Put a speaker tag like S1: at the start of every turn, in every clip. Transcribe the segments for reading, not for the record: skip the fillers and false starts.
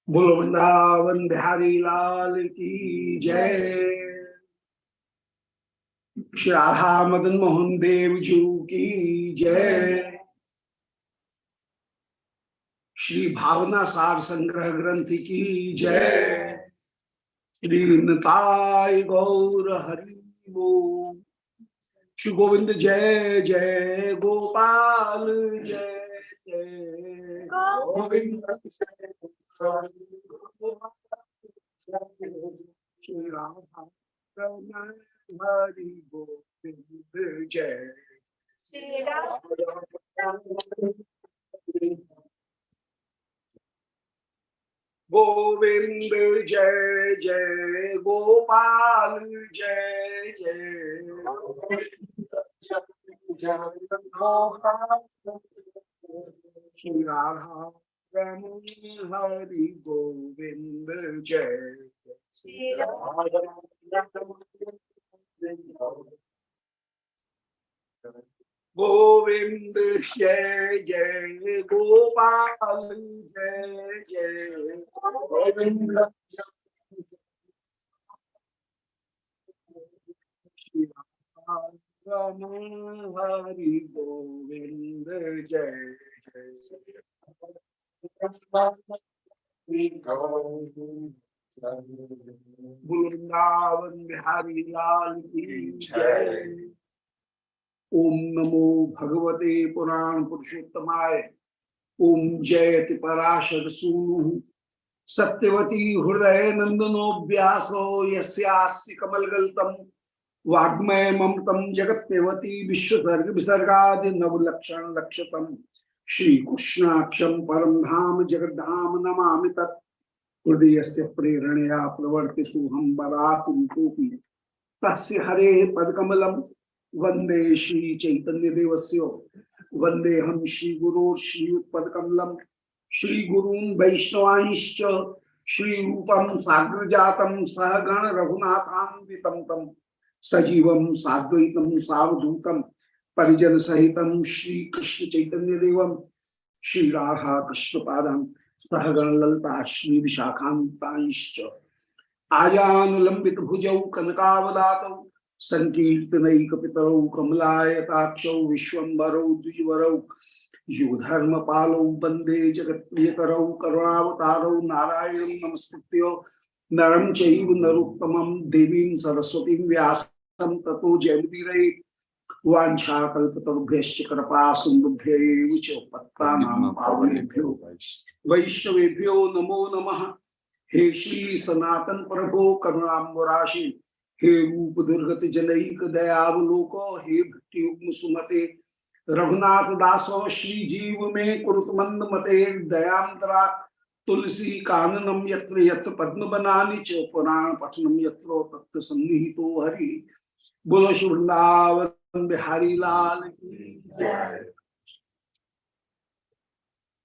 S1: बोलो वृंदावन बिहारी लाल की जय। श्री राधा मदन मोहन देव जी की जय। श्री भावना सार संग्रह ग्रंथ की जय। श्री निताय गौर हरि बोल। श्री गोविंद जय जय गोपाल जय जय गोविंद श्री राधा रमण हरि गोविंद जय। गोविंद जय जय गोपाल जय जय श्री राधा रमण हरि गोविंद जय। गोविंद जय जय गोपाल जय जय गोविंद श्री राधा रमण हरि गोविंद जय जय। वृंदावन बिहारी लाल की जय। ओम नमो भगवते पुराण पुरुषोत्तमाय। ओम जयति पराशर सूनु सत्यवती हृदय नंदनो व्यासो यस्यास्य कमलगल्तम वाग्मय ममतम जगत्पेवती विश्वसर्ग विसर्गादि नवलक्षण लक्षतम श्री कृष्णाक्षम परम धाम जगद्धाम नमामि तत्। हृदयस्य प्रेरणया प्रवर्तितो हम बरातुमूपि तस्य हरे पदकमलम वंदे श्री चैतन्य देवस्य। वंदे हम श्री गुरो श्रीयुतपदकमलम श्री गुरून् वैष्णवांश्च श्री रूपम साग्र जातम सहगण रघुनाथान्वितं तम सजीवम साद्वैतम सावधूतम परिजन सहितम श्री कृष्ण चैतन्य देवम श्री राधा कृष्ण पादम सहगण ललता श्री विशाखान्तांश्च आजानुलंबित भुजौ कनकावदातौ संकीर्तनैकपितरौ कमलायताक्षौ विश्वम्भरौ द्विजवरौ युगधर्म पालौ वंदे जगत्प्रियकरौ करुणावतारौ नारायणं नमस्कृत्य नरं चैव नरोत्तमं देवीं सरस्वतीं व्यासं ततो जयमुदीरये। वाञ्छाकल्पतरुभ्यश्च कृपा सिन्धुभ्यैव च पत्तानां पावनेभ्यो वैष्णवेभ्यो नमो नमः। हे श्री सनातन प्रभो करुणाम्बराशि हे रूप दुर्गत जनैक दयावलोक हे भक्तियुग्म सुमते रघुनाथ दासो श्री जीव में कुरुत मंद मते दयांतरा तुलसी काननम यत्र यत्र पद्म बनानि च पुराण पठनम यत्र तत्र सन्निहितो हरि। बोलो श्री वृंदावन बिहारी लाल की जय।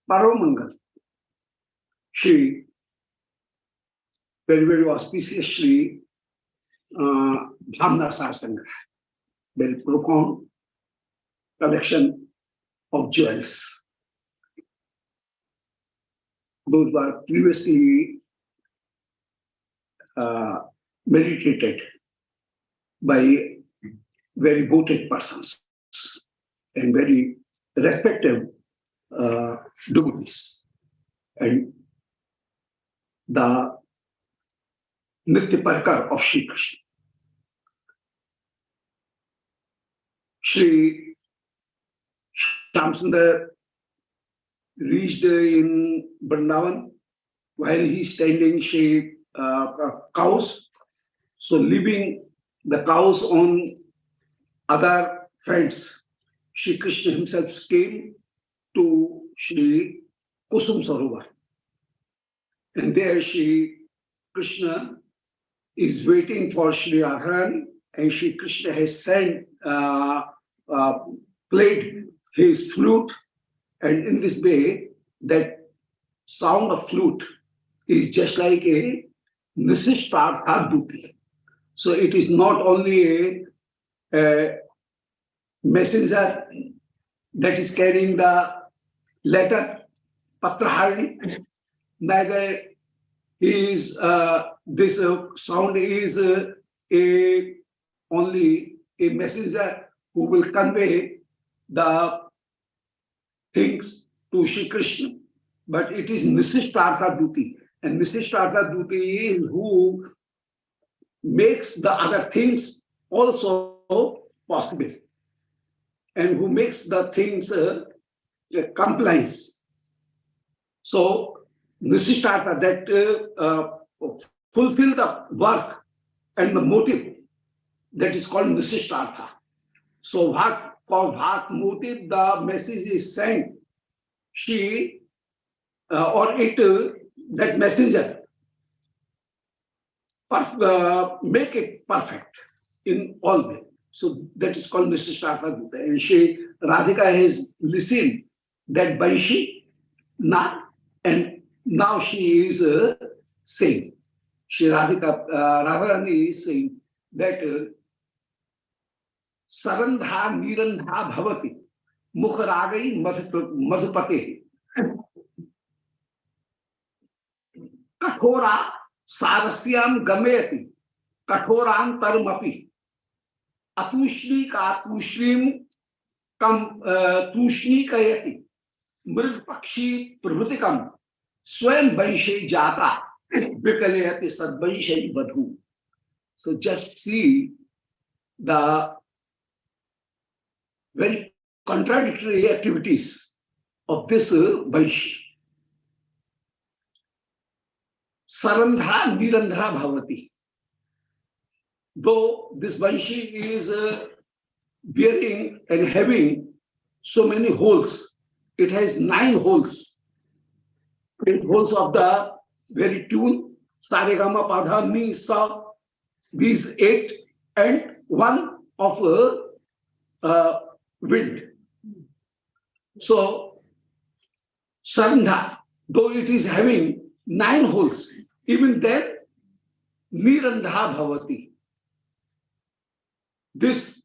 S1: परम मंगल Shri very very auspicious Shri Bhavna Sangr, very profound collection of jewels. Those were previously meditated by very devoted persons and very respected devotees. And the Nitya Parkar of Shri Krishna. Shri Shyamsundar reached in Vrindavan while he standing Shri cows. So leaving the cows on other friends, Shri Krishna himself came to Shri Kusum Sarovar. And there Shri Krishna is waiting for Shri Radharani, and Shri Krishna has played his flute, and in this way, that sound of flute is just like a Nisishtartha Duti. So it is not only a messenger that is carrying the letter, Patraharani, neither is this sound is only a messenger who will convey the things to Shri Krishna, but it is Nisishtartha Duti. And Nisishtartha Duti is who makes the other things also possible and who makes the things compliance. So, Nisishtartha, that fulfill the work and the motive, that is called Nisishtartha. So, for what motive the message is sent, she or it, that messenger, make it perfect in all way. So that is called Nisishtartha. And she, Radhika, has listened that Banshi, not, and now she is saying, she Radhika, Radharani is saying that Sarandha Nirandha Bhavati Mukharagai Madhupate Kathora Sarasyam Gameti Kathorantarmapi Atushni ka Tushrim Kam Tushni Kayati Mrg Pakshi Prabhutikam Swam Banshe Jata Bikalayati Sadbanshe Badhu. So just see the very contradictory activities of this Banshi. Sarandha Nirandhara Bhavati. Though this Banshi is bearing and having so many holes, it has 9 holes. 8 holes of the very tune, Saregama Padha Ni Sa, these 8, and 1 of wind. So, Sarandha, though it is having 9 holes, even then, Nirandha Bhavati. This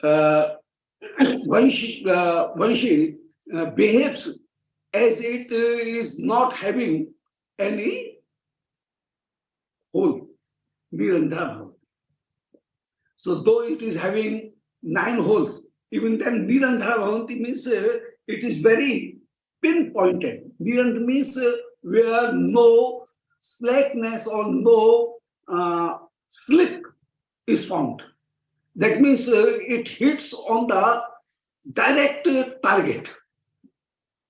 S1: Vanshi behaves as it is not having any hole, Nirandha Bhavati. So, though it is having 9 holes, even then, Nirandhara Bhavanti means it is very pinpointed. Nirandhara means where no slackness or no slip is found. That means it hits on the direct target.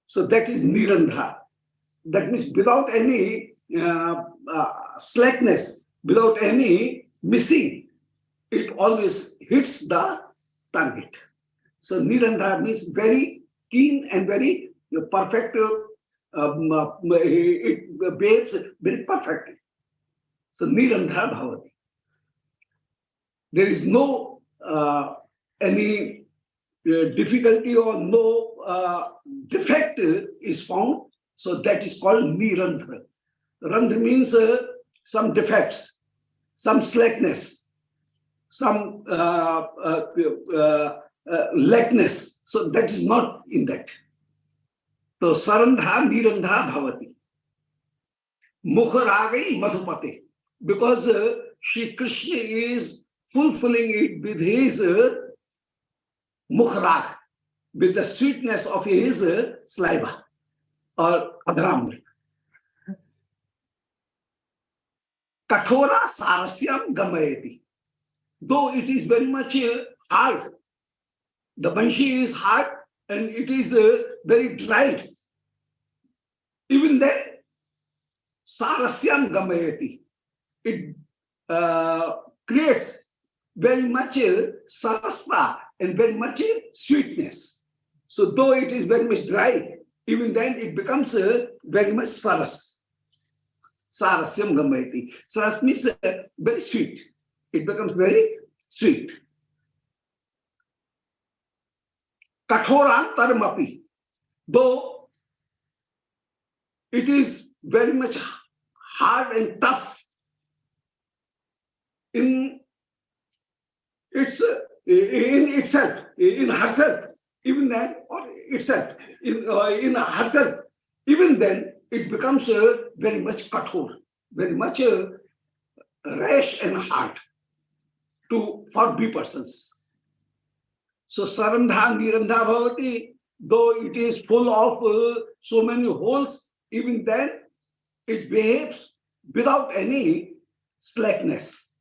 S1: So that is Nirandhara. That means without any slackness, without any missing, it always hits the target. So Nirandhara means very keen and very perfect. It behaves very perfectly. So Nirandhara Bhavati. There is no any difficulty or no defect is found. So that is called Nirandhara. Randhra means some defects, some slackness, some lackness. So that is not in that. So Sarandha Nirandha Bhavati. Mukharagai Madhupate. Because Shri Krishna is fulfilling it with his mukhrag, with the sweetness of his saliva or adharamrita. Kathora Sarasyam Gamayati. Though it is very much hard, the Banshi is hard and it is very dry. Even then, Sarasyam Gamayati. It creates very much sarasa and very much sweetness. So though it is very much dry, even then it becomes very much saras. Sarasyam Gamayati. Saras means very sweet. It becomes very sweet. Kathorantarmapi. Though it is very much hard and tough in itself, in herself, even then, or itself, in herself, even then, it becomes very much kathor, very much rash and hard for B persons. So sarandha nirandha bhavati, though it is full of so many holes, even then it behaves without any slackness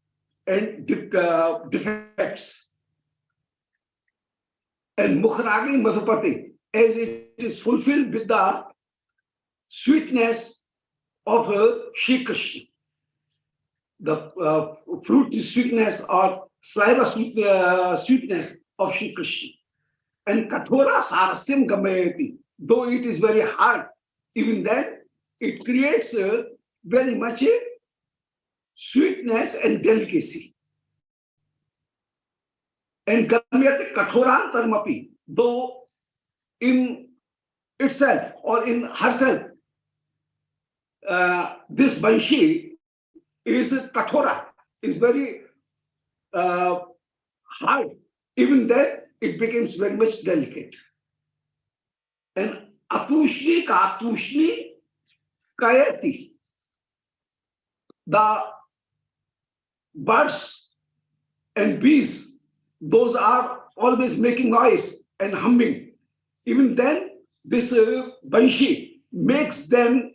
S1: and defects. And mukhragi madhupati, as it is fulfilled with the sweetness of Shri Krishna. The fruit sweetness or saliva sweetness of Shri Krishna. And kathora sarasyam gamayati, though it is very hard, even then it creates very much sweetness and delicacy. And gamyati kathorantarmapi, though in itself or in herself, this banshi is kathora, is very hard. Even then, it becomes very much delicate. And atushni ka atushni kayati, the birds and bees, those are always making noise and humming. Even then, this banshi makes them,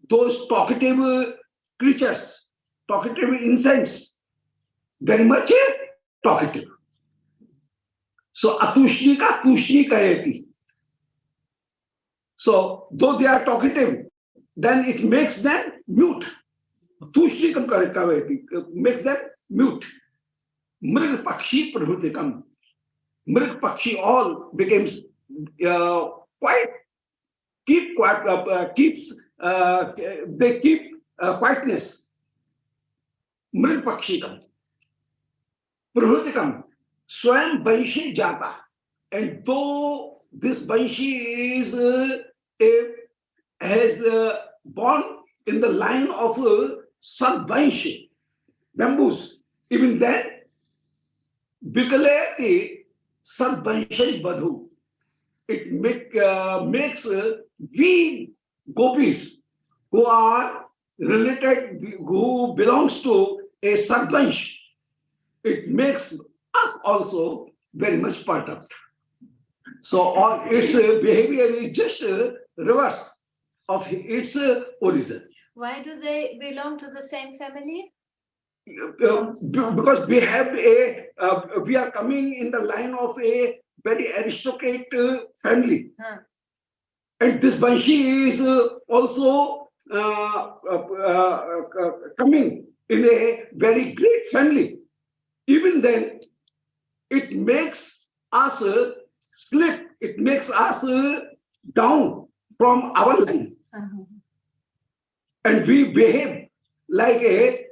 S1: those talkative creatures, talkative insects, very much talkative. So atushni ka tushni kayati. So though they are talkative, then it makes them mute. Tushni kam kayati makes them mute. Mrig pakshi prabhutikam. Mrig pakshi all becomes quiet. They keep quietness. Mrig pakshikam. Prabhutikam. Swam banshi jata. And though this banshi is has born in the line of sadbanshi, bamboos, even then, bikaleti sadbanshi badhu. It makes we gopis who are related, who belongs to a sadbansh, it makes us also very much part of it. So all its behavior is just a reverse of its origin.
S2: Why do they belong to the same family?
S1: Because we have we are coming in the line of a very aristocratic family. And this banshi is also coming in a very great family. Even then, it makes us slip, it makes us down from our line. And we behave like a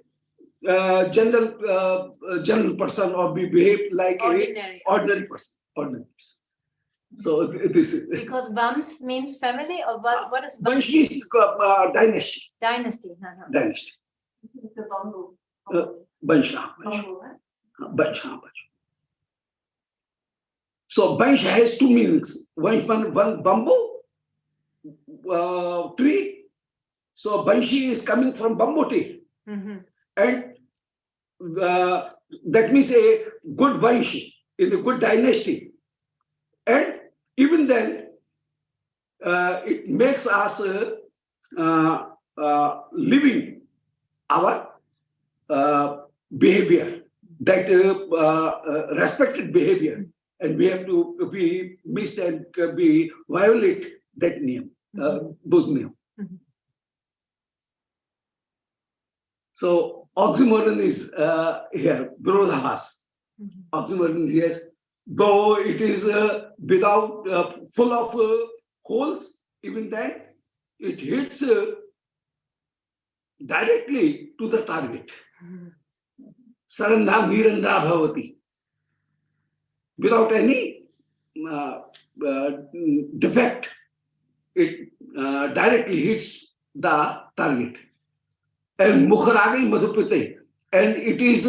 S1: general person, or we behave like an ordinary person. So this is
S2: because Vams means family, or what is Vams?
S1: Vanshi is dynasty.
S2: Dynasty.
S1: Dynasty.
S2: The bamboo.
S1: Bansha. So Bansha has two meanings. One bamboo tree. So Banshi is coming from bamboo tree. And that means a good Banshi in a good dynasty. And even then, it makes us living our behavior, that respected behavior, and we have to be miss and be violate that name, those name. So oxymoron is here, virodhavas. Oxymoron, yes, though it is without full of holes, even then it hits directly to the target. Sarandha nirandha bhavati. Without any defect, it directly hits the target. And mukhragi madhupate, and it is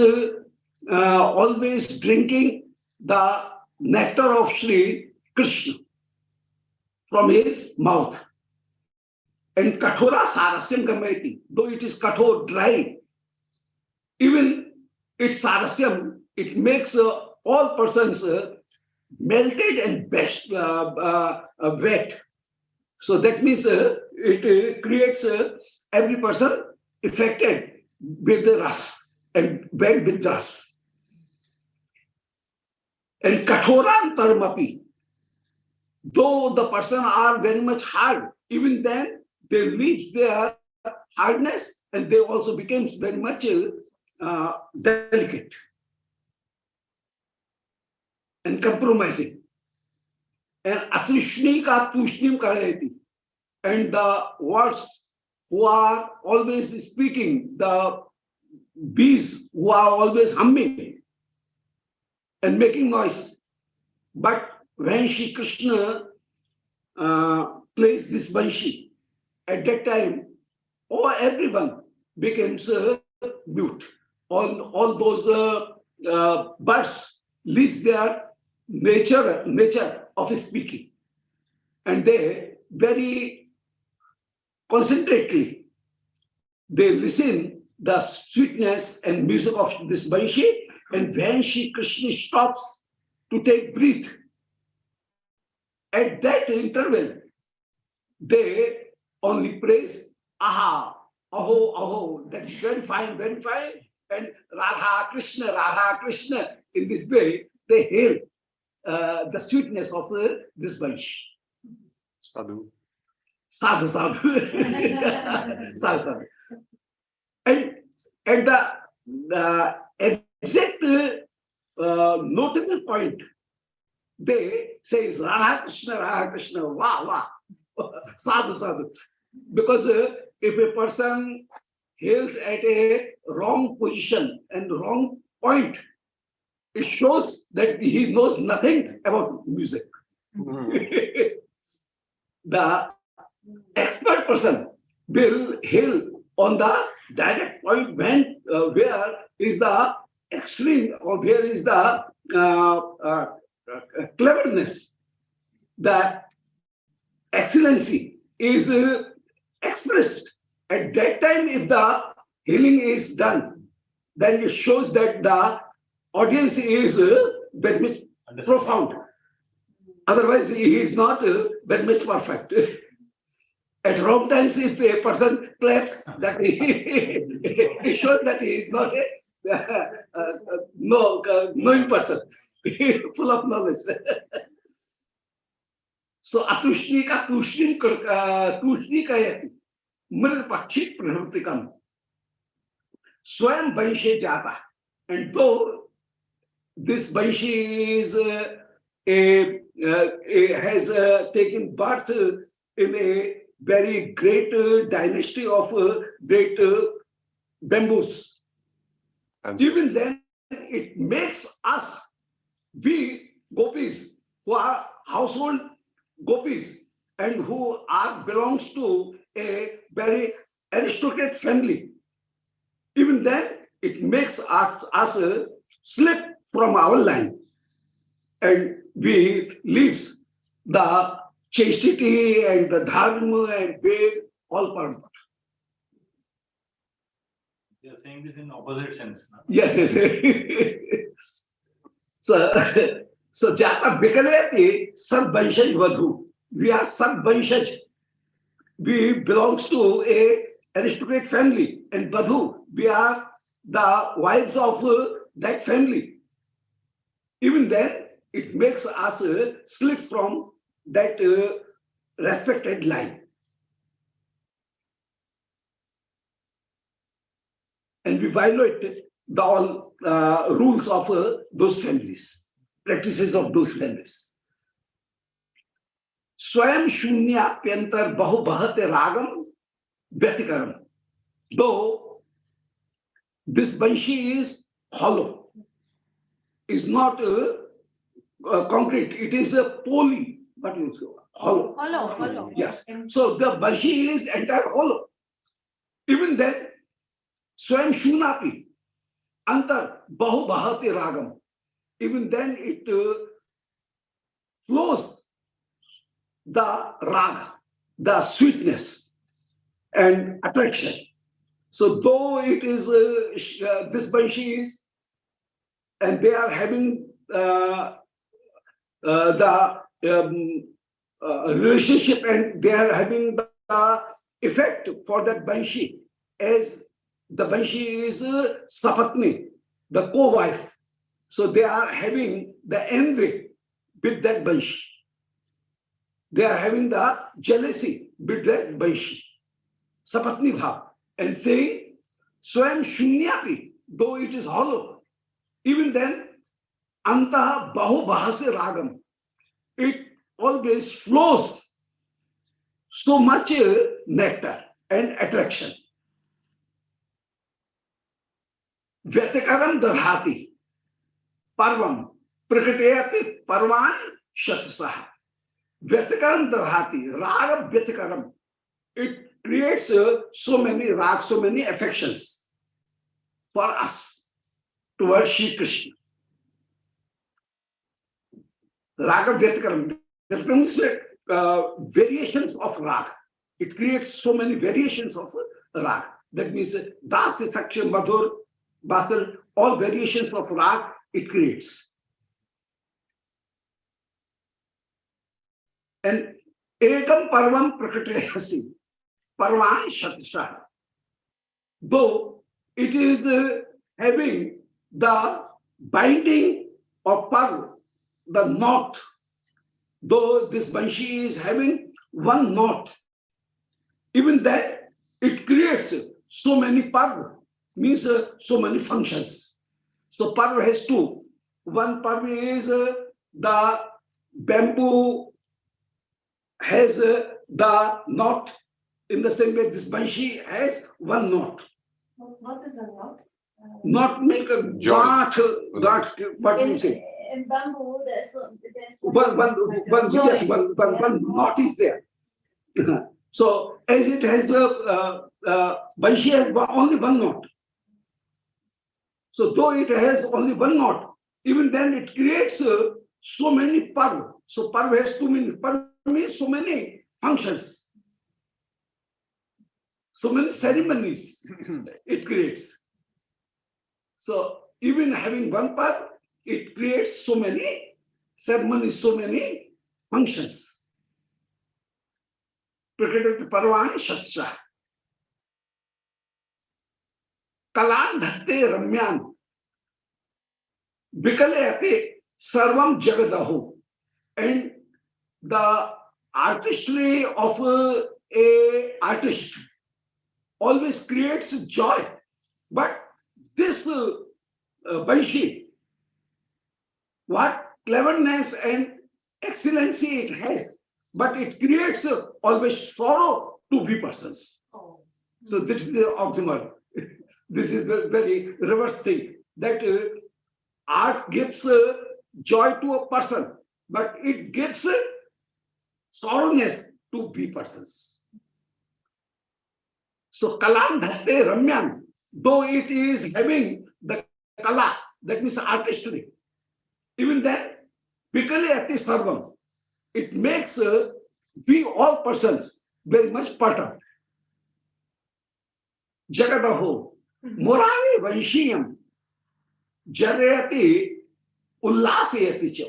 S1: always drinking the nectar of Shri Krishna from his mouth. And kathora sarasyam gamayati, though it is kathor, dry, even its sarasyam, it makes all persons melted and best, wet. So that means it creates every person affected with the ras and wet with ras. And kathorantarmapi, though the person are very much hard, even then they leave their hardness and they also becomes very much delicate and compromising. And atushnika tushnim karayati, and the words who are always speaking, the bees who are always humming and making noise. But when Shri Krishna plays this banshi, at that time, everyone becomes mute. All those birds leaves their nature of speaking, and they very concentratedly they listen the sweetness and music of this banshi. And when Shri Krishna stops to take breath, at that interval, they only praise, aha, aho, aho, that's very fine, very fine. And Radha Krishna, in this way, they hail the sweetness of this bunch.
S3: Sadhu.
S1: Sadhu. Sadhu, sadhu. And the exact notable point, they say is Radha Krishna, wow, sadhu. Because if a person hails at a wrong position and wrong point, it shows that he knows nothing about music. The expert person will hail on the direct point when where is the extreme or where is the cleverness, the excellency is expressed. At that time, if the healing is done, then it shows that the audience is very much profound. Otherwise, he is not very much perfect. At wrong times, if a person claps, that it shows that he is not a knowing person, full of knowledge. So, atushnika tushnikayati mrid pakshit prahrtikam swayam banshe jata. And though this banshi is has taken birth in a very great dynasty of great bamboos. Even then, it makes us, we gopis, who are household gopis and who are belongs to a very aristocratic family, even then it makes us slip from our line and we leaves the chastity and the dharma and Ved, all parampara.
S4: They are saying this in opposite sense. No?
S1: Yes. So Jata Bikalayati Sadbanshaj Vadhu. We are Sadbanshaj. We belongs to a aristocratic family, and Vadhu, we are the wives of that family. Even then, it makes us slip from that respected line. And we violate the all rules of those families, practices of those families. Swayam shunyapyantar bahu bahate ragam vyatikaram. Though this banshi is hollow, is not concrete, it is a poly, what you say, hollow.
S2: Hollow.
S1: Yes. So the banshi is entire hollow. Even then, swayam shunapi, antar bahu bahate ragam. Even then it flows the raga, the sweetness. and attraction. So though it is this Banshi is, and they are having the relationship, and they are having the effect for that Banshi, as the Banshi is Sapatni, the co-wife. So they are having the envy with that Banshi. They are having the jealousy with that Banshi. Sapatni Bhav. And saying, Swam Shunyapi, though it is hollow, even then, Antaha Bahu Bahase Ragam, it always flows so much nectar and attraction. Vyatakaram Darhati, Parvam, Prakatayati Parvani Shatasaha. Vyatakaram Darhati, Raga Vyatakaram. It creates so many rags, so many affections for us towards Shri Krishna. Raga Vyatakaram. That means variations of rag. It creates so many variations of rag. That means Das, Saksha, Madhur, Basal, all variations of rag it creates. And Ekam Parvam Prakatayasi, Parvani Shatisha. Though it is having the binding of Parv, the knot, though this Banshi is having one knot, even that it creates so many Parv, means so many functions. So Parv has two. One Parv is the bamboo has the knot. In the same way, this Banshi has one knot.
S2: What is a knot?
S1: Not like a dot, what do you say?
S2: In bamboo, there's
S1: One knot is there. So as it has Banshi has only one knot. So though it has only one knot, even then it creates so many Parv. So Parv has too many. Parv means so many functions, so many ceremonies it creates. So even having one Parv, it creates so many ceremonies, so many functions. Prakritati Parvani Shastra. Kalan dhatte ramyan Bikalayate sarvam jagadahu. And the artistry of a artist always creates joy. But this Banshi, what cleverness and excellency it has, but it creates always sorrow to we persons.
S2: Oh.
S1: So this is the oxymoron. This is the very reverse thing, that art gives joy to a person, but it gives sorrowness to we persons. So kalam dhatte ramyan, though it is having the kala, that means artistry, even then, vikale ati sarvam, it makes we all persons very much perturbed. Jagadaho, morale vanshiyam, jarayati ullasayati cha.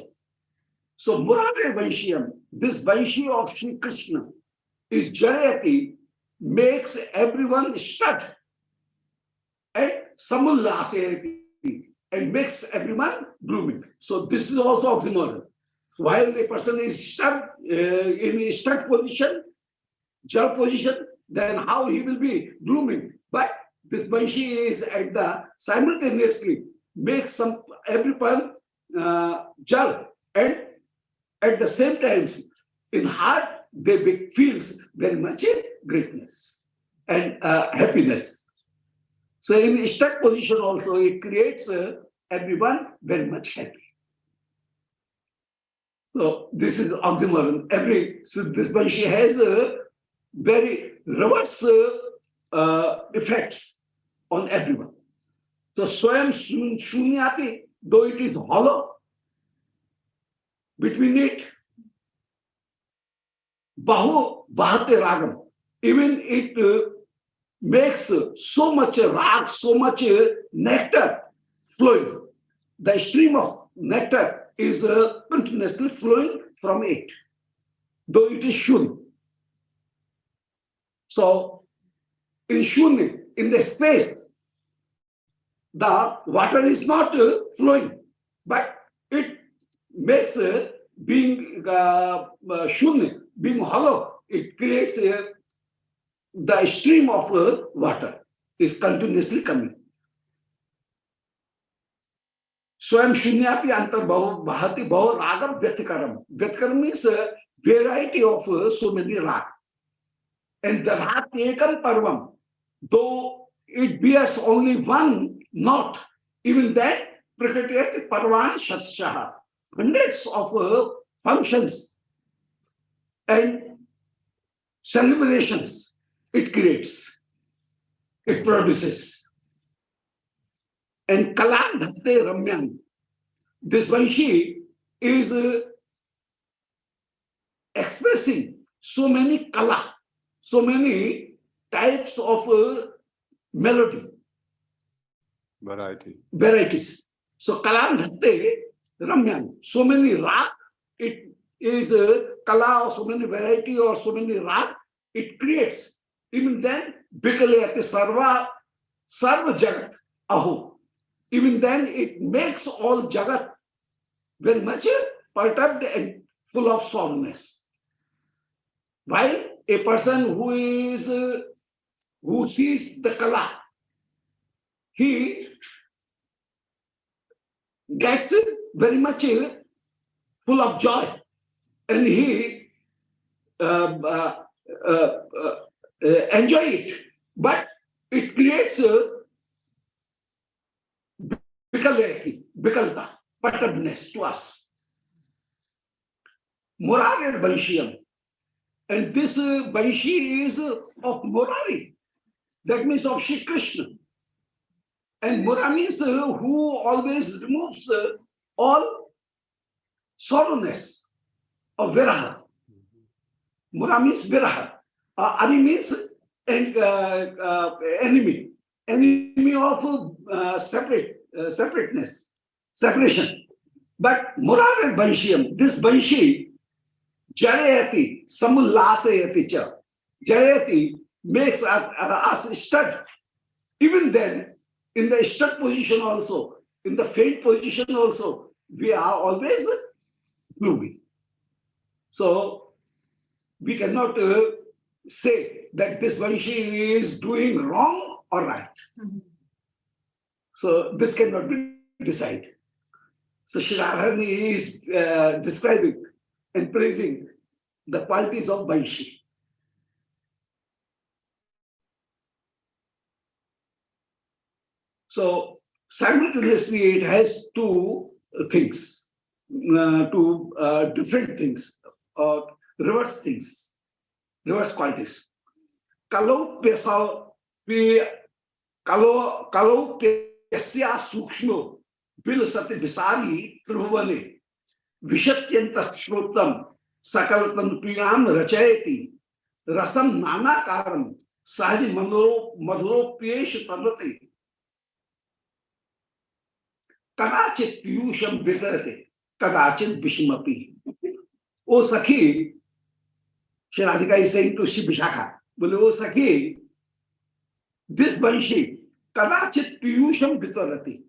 S1: So morale vanshiyam, this vanshi of Sri Krishna is jarayati, makes everyone stud, and samullasayati, and makes everyone blooming. So this is also oxymoron. While a person is stud in a stud position, jal position, then how he will be blooming? But this Banshi is at the simultaneously makes some everyone jal, and at the same time in heart they feels very much greatness and happiness. So in stud position also it creates everyone very much happy. So this is oxymoron. So this Banshi has a very reverse effects on everyone. So Swam Shunyapi, though it is hollow, between it, Bahu Bahate Ragam, even it makes so much rag, so much nectar flowing. The stream of nectar is continuously flowing from it, though it is shun. So, in shun, in the space, the water is not flowing, but it makes being shun, being hollow, it creates the stream of water is continuously coming. Swam shunyapi antar bahati bhav ragam vyatikaram. Vyatikaram means variety of so many rag. And the rag ekam parvam, though it bears only one knot, even then prakritiyati parvani shatshaha. Hundreds of functions and celebrations it creates, it produces. And kalam dhatte ramyan. This Vanshi is expressing so many kala, so many types of melody. Varieties. So kalam dhatte ramyan. So many rag, it is kala or so many variety or so many rag, it creates. Even then, bikalayati sarva jagat ahu. Even then, it makes all jagat very much perturbed and full of sorrowness. While a person who sees the kala, he gets very much full of joy, and he enjoy it. But it creates vikalta, perturbedness to us. Murari Vanshiyam. And this Vanshi is of Murari. That means of Shri Krishna. And Mura means who always removes all sorrowness of Viraha. Mura means Viraha. Ari means enemy. Enemy of separateness, separation. But Murari Vanshiyam, this Vanshi, Jarayati, Samullasayati cha. Jarayati makes us stud. Even then, in the stud position also, in the faint position also, we are always gloomy. So, we cannot say that this Vanshi is doing wrong or right. So, this cannot be decided. So, Shri Radharani is describing and praising the qualities of Vanshi. So, simultaneously, it has two things, two different things, or reverse things, reverse qualities. Kalau pesya sukshmo bil sati visari trubhuvane vishatyanta shrotam sakalatan piyam rachayati rasam nanakaram sahi madhuro pyesh tanati kadachit piyusham vitarate kadachit vishmapi. O Sakhi, Shri Radhika is saying to Shri Vishakha, O Sakhi, this Vanshi, kadachit piyusham vitarati.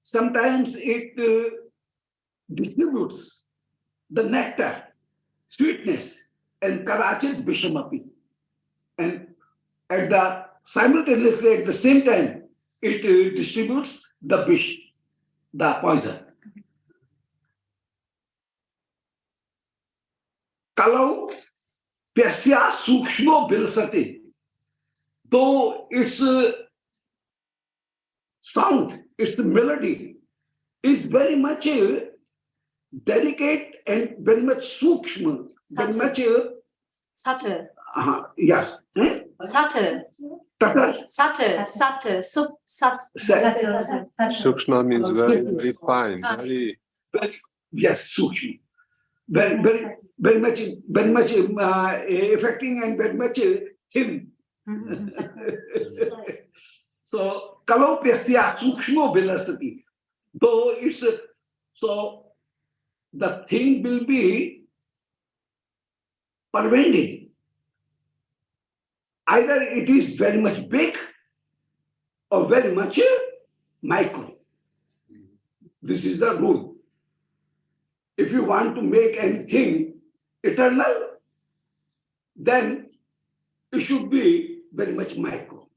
S1: Sometimes it distributes the nectar, sweetness, and kadachit vishmapi. And at the simultaneously at the same time, it distributes the vish, the poison. Kalau pesya sukshmo bilsati, though its sound, its melody is very much delicate and very much sukshma, very much
S5: subtle.
S1: Yes.
S5: Subtle. Subtle.
S3: Sukshma means very, very fine, very.
S1: Yes, sukshma. Very much affecting and very much thin, So kalopyasya sukshmo vilasati. Though it's so the thing will be pervading. Either it is very much big or very much micro. This is the rule. If you want to make anything eternal, then it should be very much micro.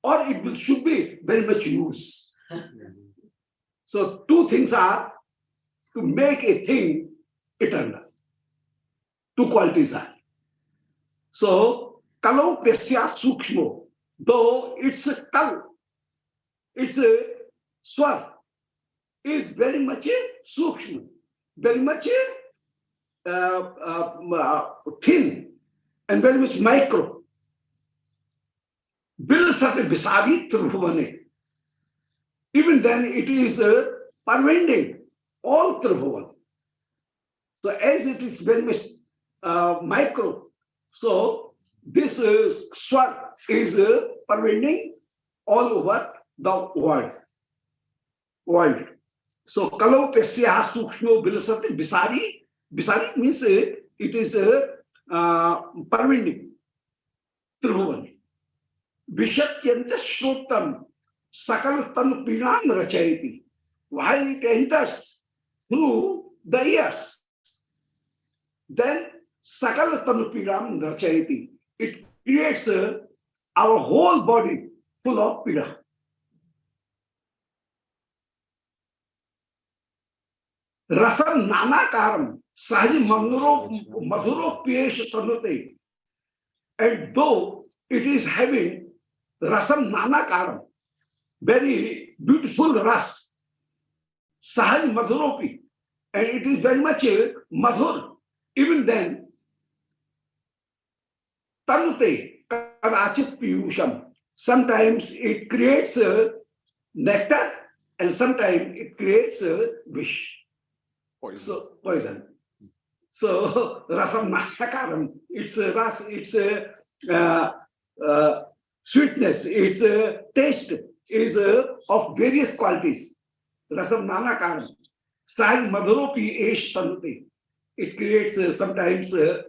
S1: Or should be very much loose. So two things are to make a thing eternal. Two qualities are. So kalo pesya sukshmo, though it's a kal, it's a swar, is very much sukshma, very much thin and very much micro. Bilasati bisavi tribhuvane. Even then it is pervading all tribhuvan. So as it is very much micro, so this swar is pervading all over the world. So kalo pesya sukshmo bilasati bisari. Bisari means it is pervading tribhuvan. Vishatyanta shrotam sakal tanu pidam rachayati. While it enters through the ears, then sakal tanu pidam rachayati. It creates our whole body full of pida. Rasam nanakaram sahi madhuro piyesha tanute. And though it is having rasam nanakaram, very beautiful ras, sahaj madhuropi, and it is very much madhur. Even then, tanute kadachit piyusham. Sometimes it creates nectar, and sometimes it creates vish.
S3: Poison.
S1: So poison. So rasam nanakaram. It's a ras. It's a sweetness. Its taste is of various qualities. Rasam nanakaram. Sahaj madhuropi esh tanute. It creates sometimes very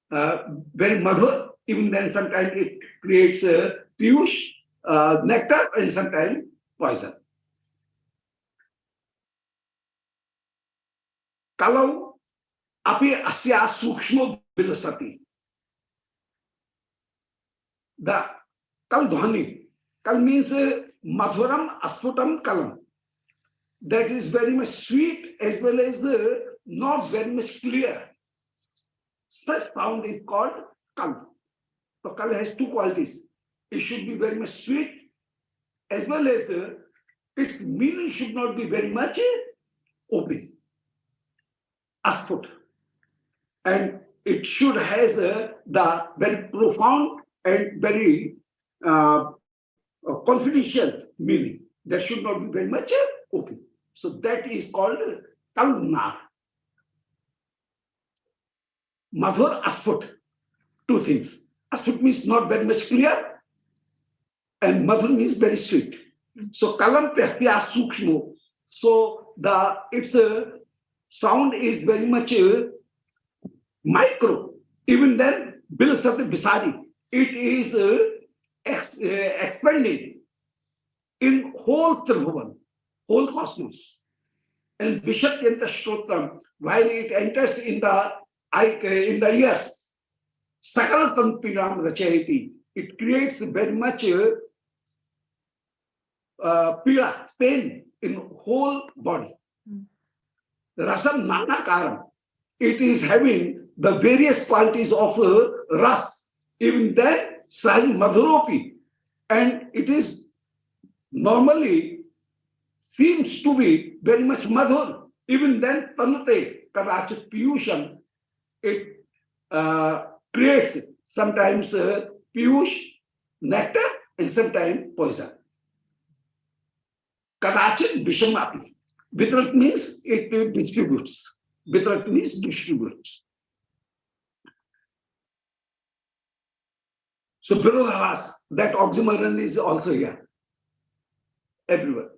S1: madhur. Even then, sometimes it creates piyush, nectar, and sometimes poison. Kalau api asya sukshmo vilasati. The kal dhwani. Kal means madhuram asputam kalam. That is very much sweet as well as not very much clear. Such sound is called kal. So kal has two qualities. It should be very much sweet as well as its meaning should not be very much open. Asput. And it should has the very profound and very confidential meaning. That should not be very much open. So that is called kalnar. Madhur asphut. Two things. Asphut means not very much clear, and madhur means very sweet. So kalam pesya sukshmo. So its sound is very much micro. Even then, bilasati bisari. It is expanding in whole tribhuvan, whole cosmos. And vishatyanta shrotram, while it enters in the ears, sakala tanpiram rachayati, it creates very much pila, pain in whole body. Rasam nanakaram, it is having the various qualities of ras. Even then, sahaj madhuropi, and it is normally seems to be very much madhur. Even then, tanute kadachit piyusham, it creates sometimes piyush, nectar, and sometimes poison. Kadachit vishamapi. Vitrat means it distributes. Vitrat means distributes. So Virodhavas, that oxymoron is also here. Everywhere.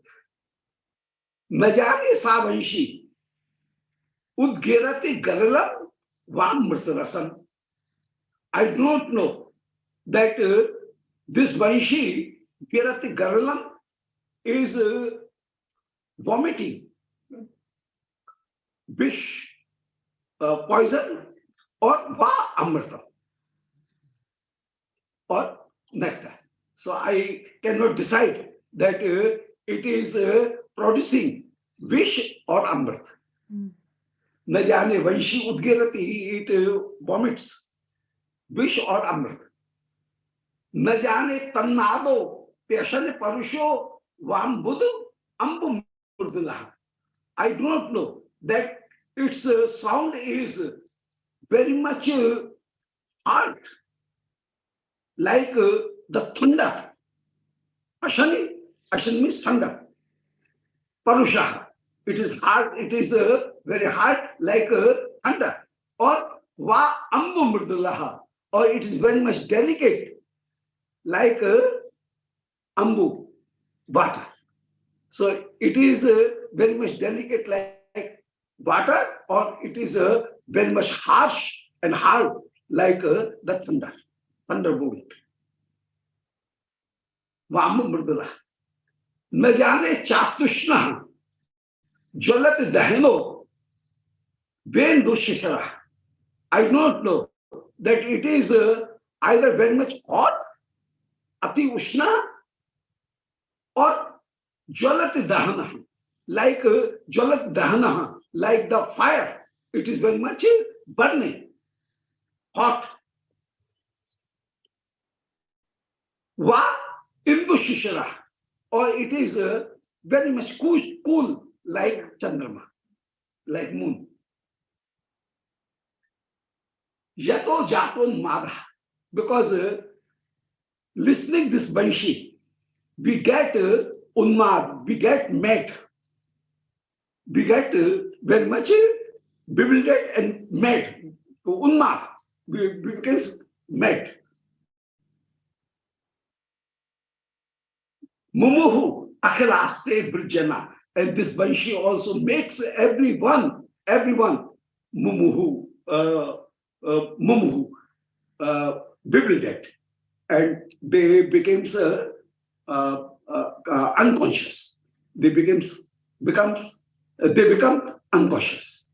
S1: Najane Savanshi Udgerati Garalam Vam Mritarasam. I do not know that this Vanshi Gerati Garalam is vomiting vish, poison, or va amrita, or nectar. So I cannot decide that it is producing vish or amrit. न जाने वंशी उद्गिरति, it vomits vish or amrit. न जाने तन्नादो पेशन परुषो वाम बुध अम्बु Mridula. I do not know that its sound is very much hard, like the thunder. Ashani, Ashani means thunder. Parusha, it is hard, it is very hard, like thunder. Or va ambu mridulaha, or it is very much delicate, like ambu, water. So it is very much delicate, like water, or it is very much harsh and hard, like the thunder, thunderbolt. Vamu mridula. न जाने चातुष्ण ज्वलत दहनो वेन्दु शिशरा. I do not know that it is either very much hot, ati ushna, or jwalat dahana, like jwalat dahana, like the fire. It is very much burning, hot. Va indu shishara, or it is very much cool, like Chandrama, like moon. Yato jaton madha, because listening this Banshi, we get unmad, we get mad, we get very much bewildered and mad. Unmad, we become mad. Mumuhu akhilaste brijana, and this Banshi also makes everyone mumuhu, mumuhu, bewildered, and they become unconscious. They become unconscious.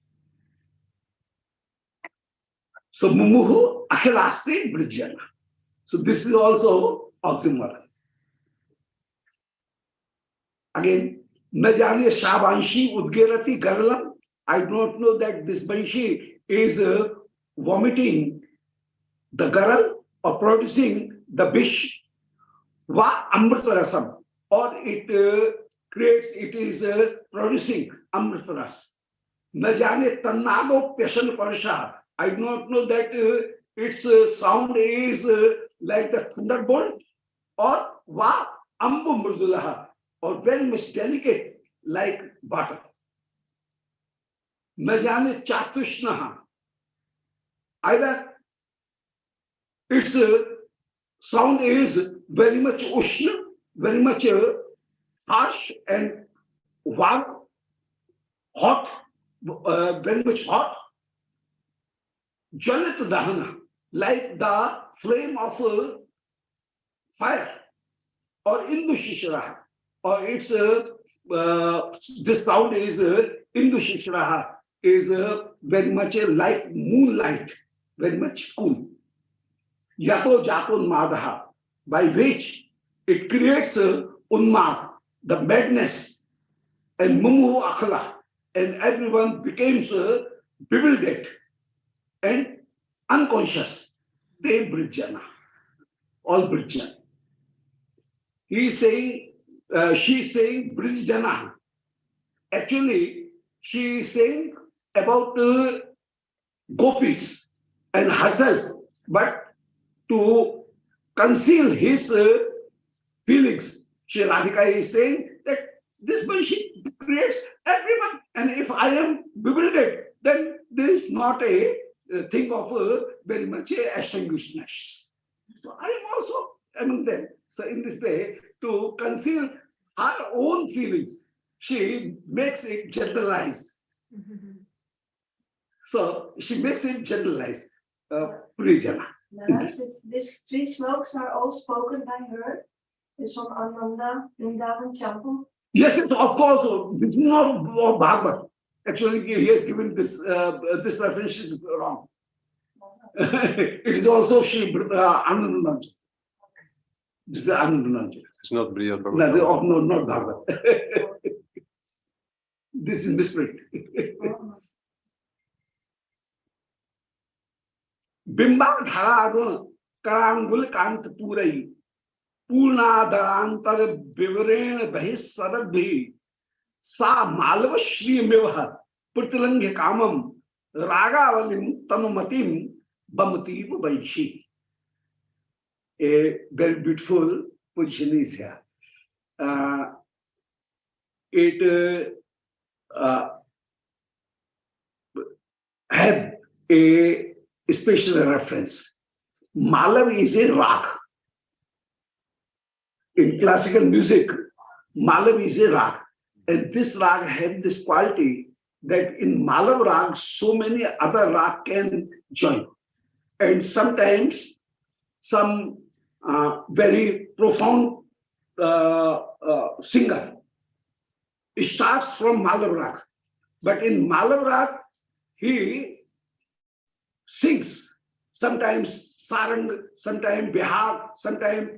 S1: So mumuhu akhilaste brijana. So this is also oxymoron. Again, न जाने शाबांशी उद्गेरति गरलम. I do not know that this Banshi is vomiting the garal or producing the bish. Va amritarasam, or it is producing amritaras. न जाने तन्नादो पेशन parasha. I do not know that its sound is like the thunderbolt, or va ambu mridulaha, or very much delicate, like butter. न जाने चातुष्णः, either its sound is very much ushna, very much harsh and warm, hot, very much hot. Jwalat dahana, like the flame of fire, or indu shishraha, or it's this sound is indu shishraha, is very much like moonlight, very much cool. Yato jaton madaha, by which it creates unmad, the madness, and mumu akhala, and everyone becomes bewildered and unconscious. They brijana, all brijana. He is saying, she is saying brijana. Actually, she is saying about gopis and herself, but to conceal his feelings, Shri Radhika is saying that this Banshi creates everyone, and if I am bewildered, then there is not a thing of very much extinguishedness. So I am also among them. So in this way, to conceal her own feelings, she makes it generalized. So she makes it generalized. Purijana.
S2: Maharaj, these three slokas are all spoken by her. It's from Ananda, Vrindavan, Champu.
S1: Yes, yes, of course. This is not of Bhagavad. Actually, he has given this this reference is wrong. It is also Shri Anandanand. This is Anandanand.
S3: It's not Brihad
S1: No,
S3: Bhagavatam.
S1: no, not Bhagavad. This is misprint. बिंबा धरारुण करांगुल Kant पूरई पूर्णाधरांतर विवरेण बहिस्सरग भी सा Malav Shri मेवह प्रतिलंघ्य कामम रागावलिम तनुमतिम बमतीव वैशी. A very beautiful position is here. It have a special reference. Malav is a rag. In classical music, Malav is a rag. And this rag have this quality that in Malav rag, so many other rag can join. And sometimes some very profound singer starts from Malav rag. But in Malav rag, he sings sometimes sarang, sometimes bihar, sometimes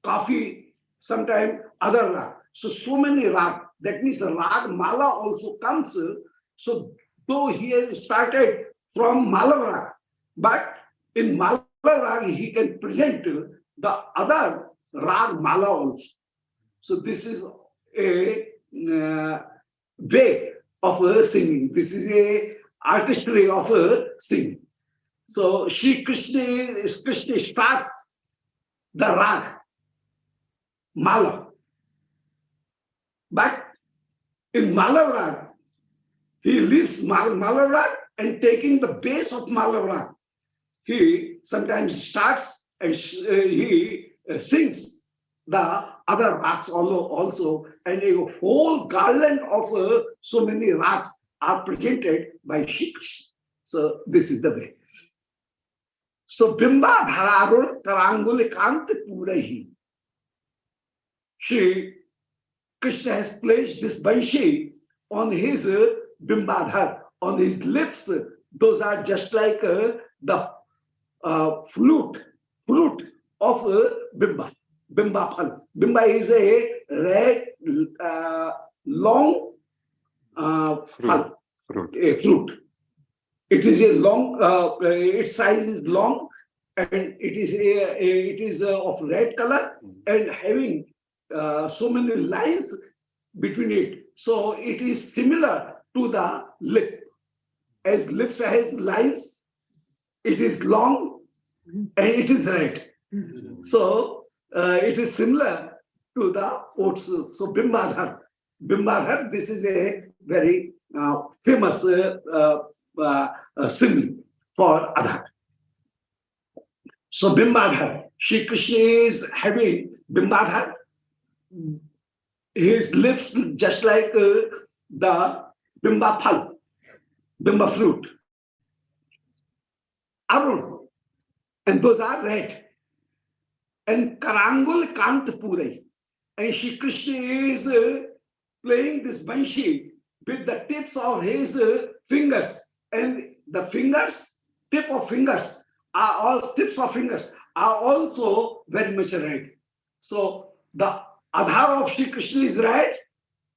S1: kafi, sometimes other rag. So many rag. That means the rag mala also comes. So though he has started from Malav rag, but in Malav rag he can present the other rag mala also. So this is a way of singing. This is a artistry of singing. So Krishna starts the rag, Mala. But in Mala rag, he leaves Mala rag and taking the base of Mala rag, he sometimes starts and he sings the other rags also, and a whole garland of so many rags are presented by Shri Krishna. So this is the way. So Bimba Dhararun Karanguli Kant Purahi. Shri Krishna has placed this banshi on his Bimbadhar, on his lips. Those are just like the flute of Bimba. Bimba Phal. Bimba is a red, long phal, a fruit. It is a long, its size is long, and it is of red color and having so many lines between it. So it is similar to the lip. As lips has lines, it is long and it is red. So it is similar to the oats. So Bimbadhar. Bimbadhar, this is a very famous simile for Adhar. So Bimbadhar, Shri Krishna is having Bimbadhar, his lips just like the Bimba Phal, Bimba fruit. Arun, and those are red. And Karangul Kant Purai. And Shri Krishna is playing this banshi with the tips of his fingers. And the fingers, tips of fingers are also very much red. So the Adhar of Shri Krishna is red,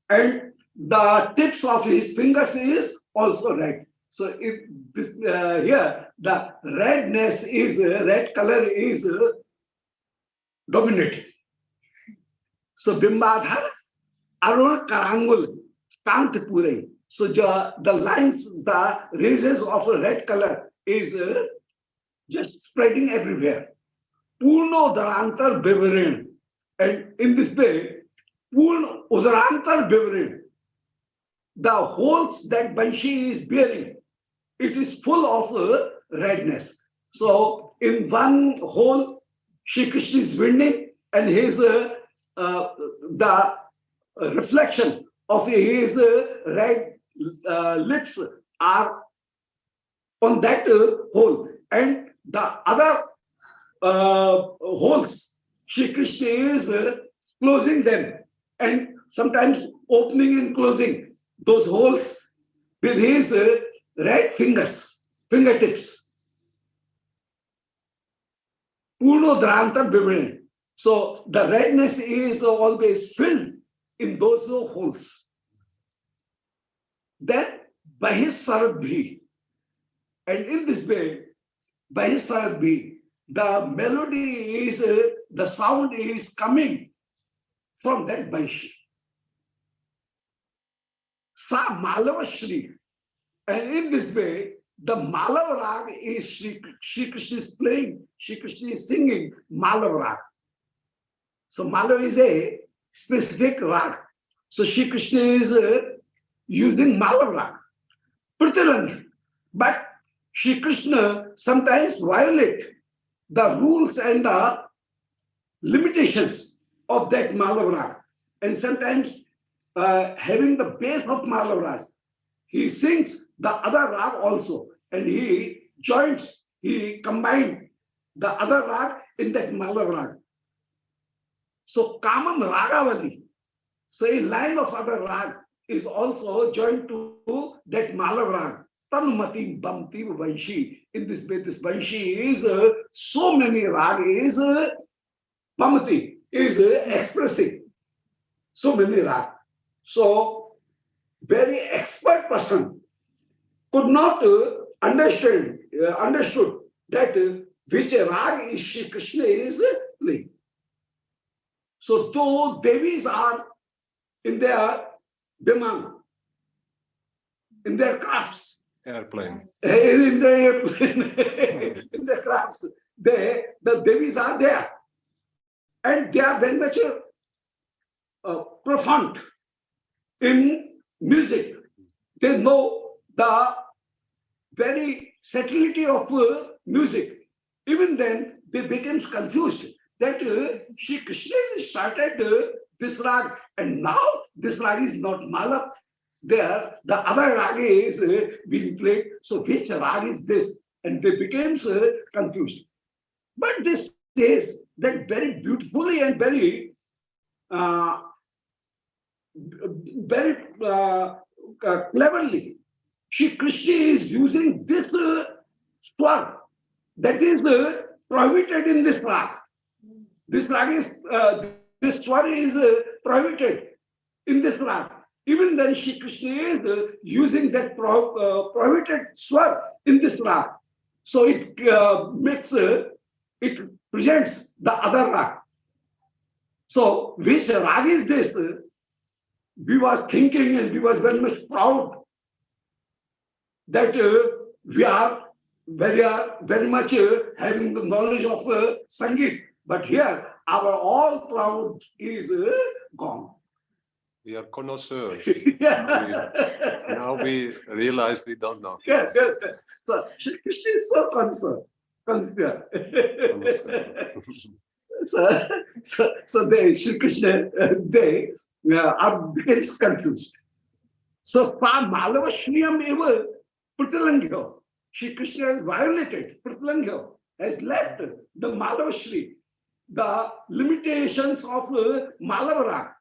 S1: and the tips of his fingers is also red. So if this here the redness is red color is dominating. So Bimbadhar Arun Karangul Kant Purai. So the lines, the races of a red color is just spreading everywhere. Purno Dharantar Bevaren. And in this way, Purno Udarantar Bevaren. The holes that banshi is bearing, it is full of redness. So in one hole, Shri Krishna is winning, and his the reflection of his red lips are on that hole, and the other holes, Shri Krishna is closing them, and sometimes opening and closing those holes with his red fingertips. Purno Dhranta Bibrin. So the redness is always filled in those holes. Then by his Saradbhi, and in this way, by his Saradbhi, the melody is, the sound is coming from that Banshi. Sa Malava Shri. And in this way, the Malava Rag is Shri Krishna is playing, Shri Krishna is singing Malava Rag. So Malava is a specific rag. So Shri Krishna is using Malava Rag. Pritilang. But Shri Krishna sometimes violate the rules and the limitations of that Malava Rag. And sometimes having the base of Malava Rag, he sings the other rag also, and he joins, he combined the other rag in that Malava Rag. So Kamam Ragavali, so a line of other rag is also joined to that Malava Rag. Tanmati Bhamti Vanshi. In this way, this Vanshi is so many rag is Bhamti, is expressing so many rag. So very expert person could not understood that which rag is Shri Krishna is playing. So though Devis are in their Bimang, in their crafts,
S3: Airplane.
S1: in the airplane, in the crafts, the Devis are there. And they are very much profound in music. They know the very subtlety of music. Even then, they became confused that Shri Krishna started this rag, and now this rag is not Malab. There, the other rag is being played. So which rag is this? And they became confused. But this says that very beautifully and very cleverly, Shri Krishna is using this swar that is prohibited in this rag. This rag is, this swar is prohibited in this rag. Even then, Shri Krishna is using that prohibited swar in this rag. So it makes, it presents the other rag. So which rag is this? We was thinking, and we was very much proud that we are very much having the knowledge of Sangeet. But here, our all proud is gone.
S3: We are connoisseurs.
S1: Yeah.
S3: Now we realize we don't know.
S1: Yes. So Shri Krishna is so concerned. So they, Shri Krishna, they are becomes confused. So Pa Malava Shriyam eva Pratilangyo. Shri Krishna has violated Pratilangyo, has left the Malava Shri, the limitations of Malava Rag.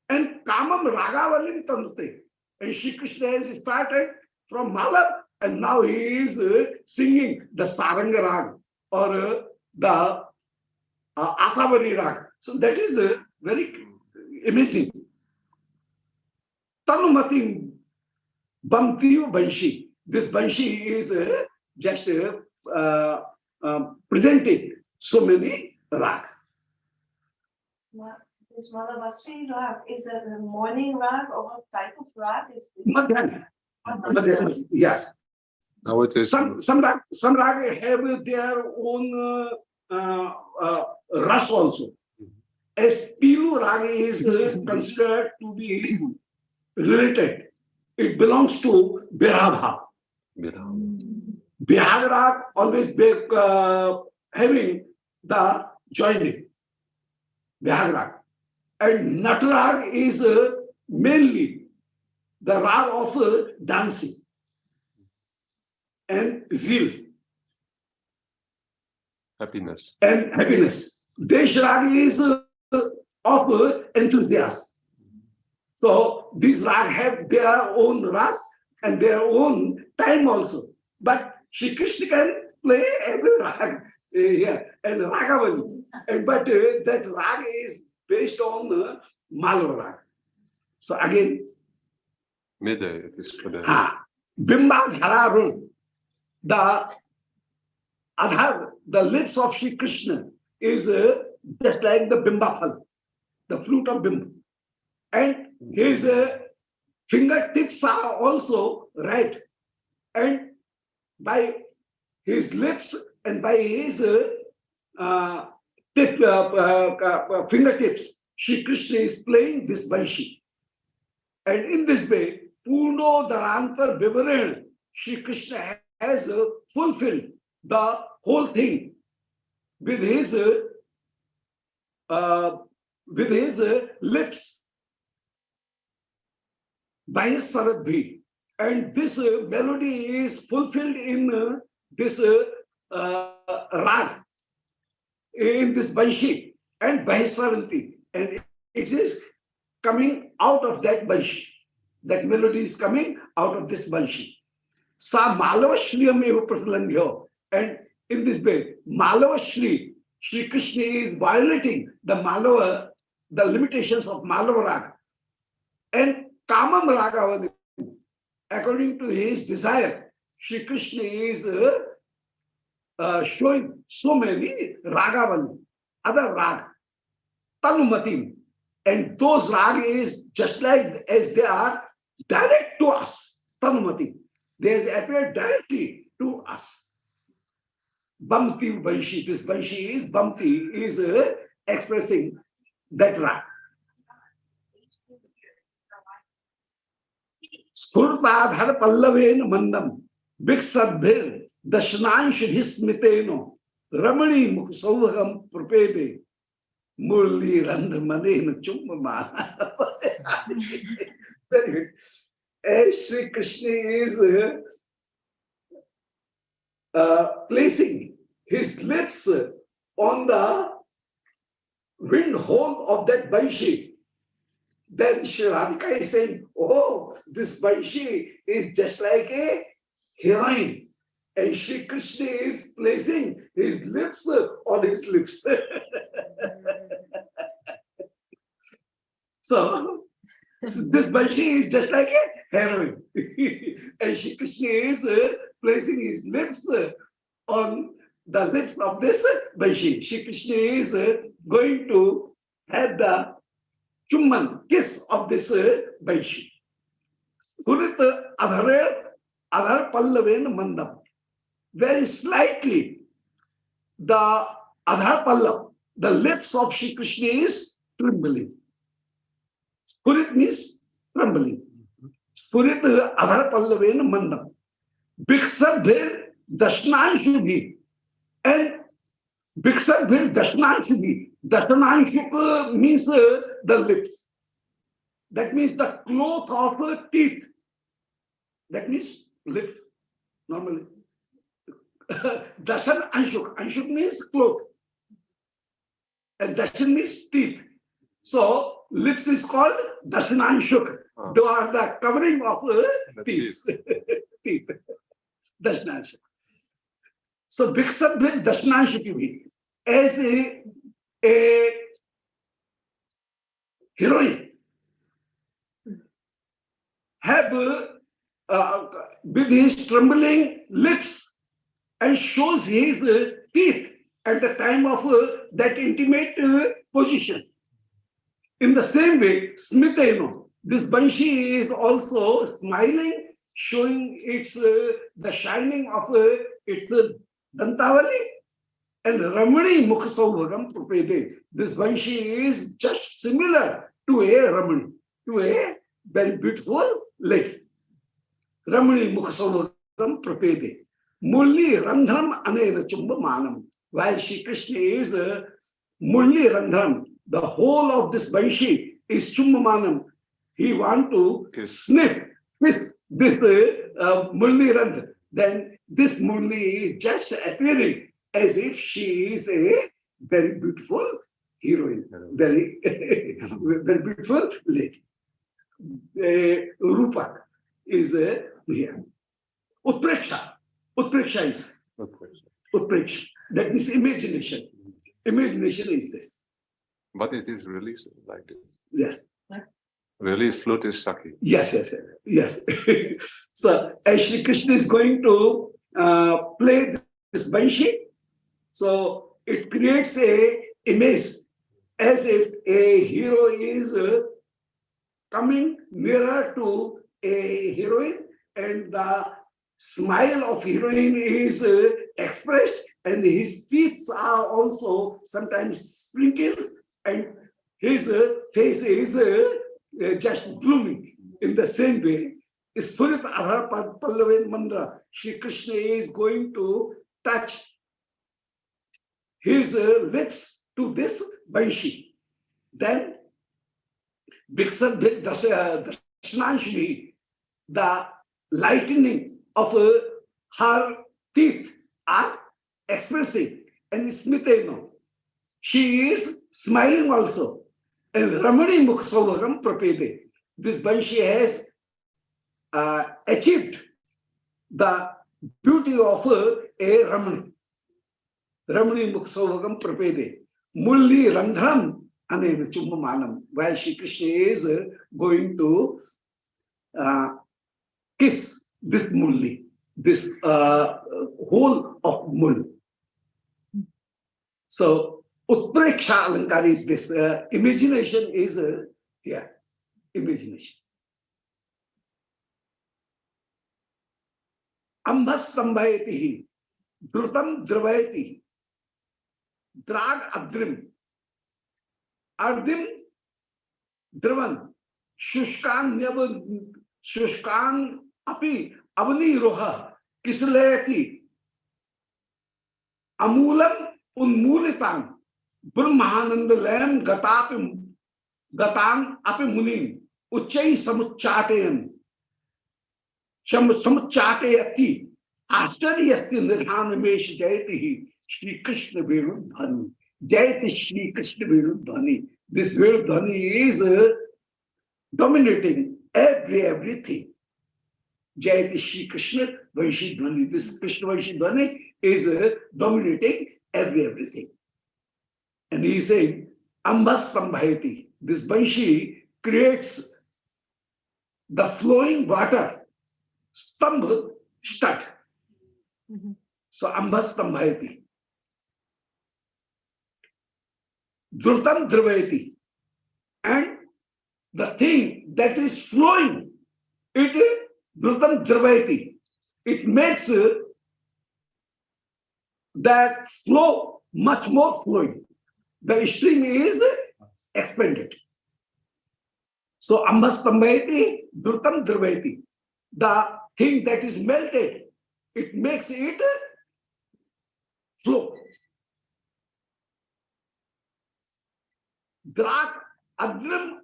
S1: And Kamam Ragavalim Tanute. And Shri Krishna has started from Malav, and now he is singing the Saranga Rag or the Asavari Rag. So that is very amazing. Tanumati Bhamti Banshi. This Banshi is just presenting so many rag.
S2: This Malavasri rag, is that a morning rag, or what type of rag is this?
S1: Madhyana. Yes.
S3: Now it is
S1: Some rag have their own ras also. As Pilu rag is considered to be related, it belongs to Birabha. Bihag rag always having the joining, Bihag Rag. And Nat Rag is mainly the rag of dancing and zeal
S3: Happiness.
S1: and happiness. Desh Rag is of enthusiasm. So these rag have their own ras and their own time also. But Shri Krishna can play every rag here and Ragavali. But that rag is based on Malva rag. So again,
S3: Midday, it is for the
S1: Bimba Dhararun, the Adhar, the lips of Shri Krishna is just like the Bimba Phal, the fruit of Bimba. And his fingertips are also right. And by his lips and by his fingertips, Shri Krishna is playing this Banshi. And in this way, Purno Dharantar Vivaran, Shri Krishna has fulfilled the whole thing with his lips by his Saradhi. And this melody is fulfilled in this rag, in this Banshi and by his Saranti. And it is coming out of that Banshi. That melody is coming out of this Banshi. Sa Malava Shriyam eva prasalangyo. And in this way, Malava Shri, Shri Krishna is violating the Malava, the limitations of Malava Raga. And Kamam Raga, according to his desire, Shri Krishna is showing so many Ragavali, other Raga, Tanumatim. And those Raga is just like as they are direct to us, Tanumatim. They appear directly to us. Bhamti Vanshi, this Vanshi is Bhamti, is expressing that Raga. Spurtadhar Pallaven Mandam, Biksadbhir, Dashanansh Hismiteno, Ramani Muksauvagam Prupede, Murli Randhamane Chummama. Very good. As Sri Krishna is placing his lips on the wind hole of that Banshi, then Shri Radhika is saying, oh, this Banshi is just like a heroine. And Shri Krishna is placing his lips on his lips. So, this Banshi is just like a heroine. And Shri Krishna is placing his lips on the lips of this Banshi. Shri Krishna is going to have the Chumman, kiss of this Banshi. Purit Adhar Pallaven Mandam. Very slightly, the Adhar Pallav, the lips of Shri Krishna is trembling. Spurit means trembling. Spurit Adhar Pallaven Mandam. Bhiksabhir Dashnanshubhi. And Bhiksabhir Dashnanshubhi. Dashnanshuk means the lips. That means the cloth of teeth. That means lips, normally. Dashan Anshuk. Anshuk means cloth. And Dashan means teeth. So, lips is called Dashananshuk. They are the covering of teeth. Teeth. Dashananshuk. So, Bhiksabhir Dashananshuk as a heroine have with his trembling lips and shows his teeth at the time of that intimate position. In the same way, Smiteno, this Banshi is also smiling, showing its the shining of its Dantavali, and Ramani Mukhasauvagam Prupede. This Banshi is just similar to a Ramani, to a very beautiful lady. Ramani Mukhasauvagam Prupede. Mulli Randham Anena Chumba Manam. While Shri Krishna is Mulli Randhram, the whole of this Banshi is Chummamanam. He want to sniff this Mulli Randhram. Then this Mulli is just appearing as if she is a very beautiful heroine, very, very beautiful lady. Rupa is here. Utpreksha. Utpreksha is Utpreksha. That means imagination. Imagination is this.
S3: But it is really like this.
S1: Yes.
S3: Really, flute is Saki.
S1: Yes. So as Shri Krishna is going to play this Banshi, so it creates a image as if a hero is coming nearer to a heroine, and the smile of heroine is expressed, and his teeth are also sometimes sprinkled, and his face is just blooming. In the same way, Spurit Adhar Pallaven Mandra, Shri Krishna is going to touch his lips to this Banshi. Then Biksat Dashanashvi, the lightening of her teeth are expressing, and Smiteno, she is smiling also. And Ramani Mukhsavagam Prapede, this Banshi has achieved the beauty of a Ramani. Ramani Mukhsavagam Prapede. Mulli Randhram Anena Chummamanam, while Shri Krishna is going to kiss this Mulli, this whole of Mull. So Utpreksha Alankar is this. Imagination is imagination. Ambhas Sambhayati, Dhrutam Dravayati, Drag Adrim, Ardim Dravan, Shushkan Api, Avani Roha, Kislayati, Amulam Unmulitan, Brahmanandalam Gatan Api Munim, Uchai Samuchateyan, Samuchateyati, Ashtaryasti Nirhanamesh Jayati, Shri Krishna Virudhani, Jayati Shri Krishna Virudhani. This Virudhani is dominating everything. Jayati Shri Krishna Vaishidhani. This Krishna Vaishidhani is dominating everything. And he is saying, Ambas Sambhayati. This Banshi creates the flowing water. Stambh, stud. So Ambas Sambhayati. Dhrutam Dravayati. And the thing that is flowing, it is Dhrutam Dravayati. It makes that flow much more flowing. The stream is expanded. So Ambas Sambhayati, Dhrutam Dravayati. The thing that is melted, it makes it flow. Drak Adrim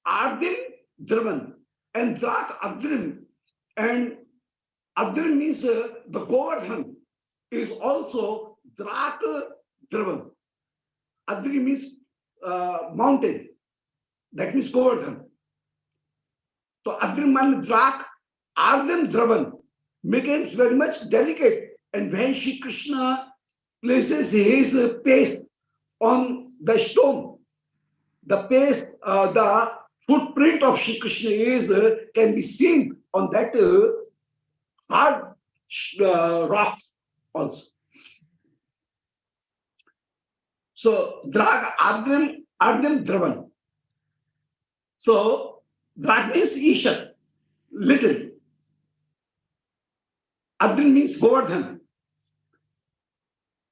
S1: Ardim Dravan, and Drak Adrim, and Adrim means the Govardhan is also Drak Dravan. Adri means mountain, that means Govardhan. So Adrim and Drak Ardim Dravan becomes very much delicate, and when Shri Krishna places his paste on the stone, the paste, the footprint of Shri Krishna is can be seen on that hard rock also. So Drag Ardim Dravan. So Drag means Ishat, little. Ardim means Govardhan.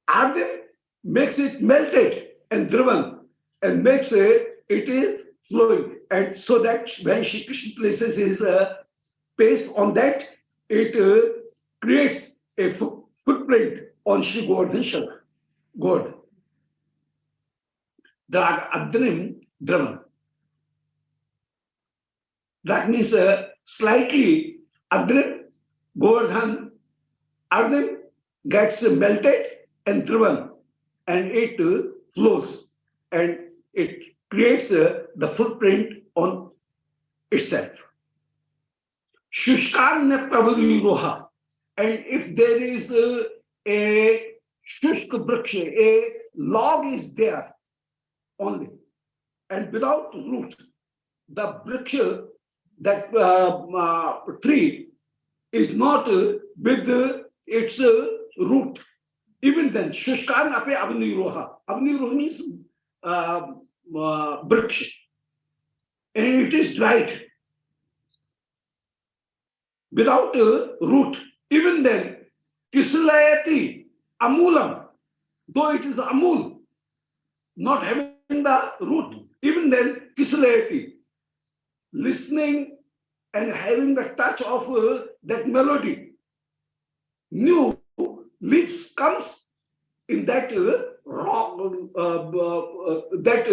S1: Ardim makes it melted and driven, and makes it is flowing. And so that when Shri Krishna places his paste on that, it creates a footprint on Shri Govardhan Shaka. God. Drag Adrim Dravan. That means slightly Adrim, Govardhan, Ardhim gets melted and driven, and it flows and it creates the footprint on itself. Shushkan Prabhuroha. And if there is a shushk vriksha, a log is there only, and without root, the vriksha, that tree, is not with its root. Even then, shushkan ape avniroha. Avniroha means vriksha, and it is dried without root. Even then, kislayati amulam, though it is amul, not having the root, even then, kislayati, listening and having the touch of that melody, new leaves comes in that rock, that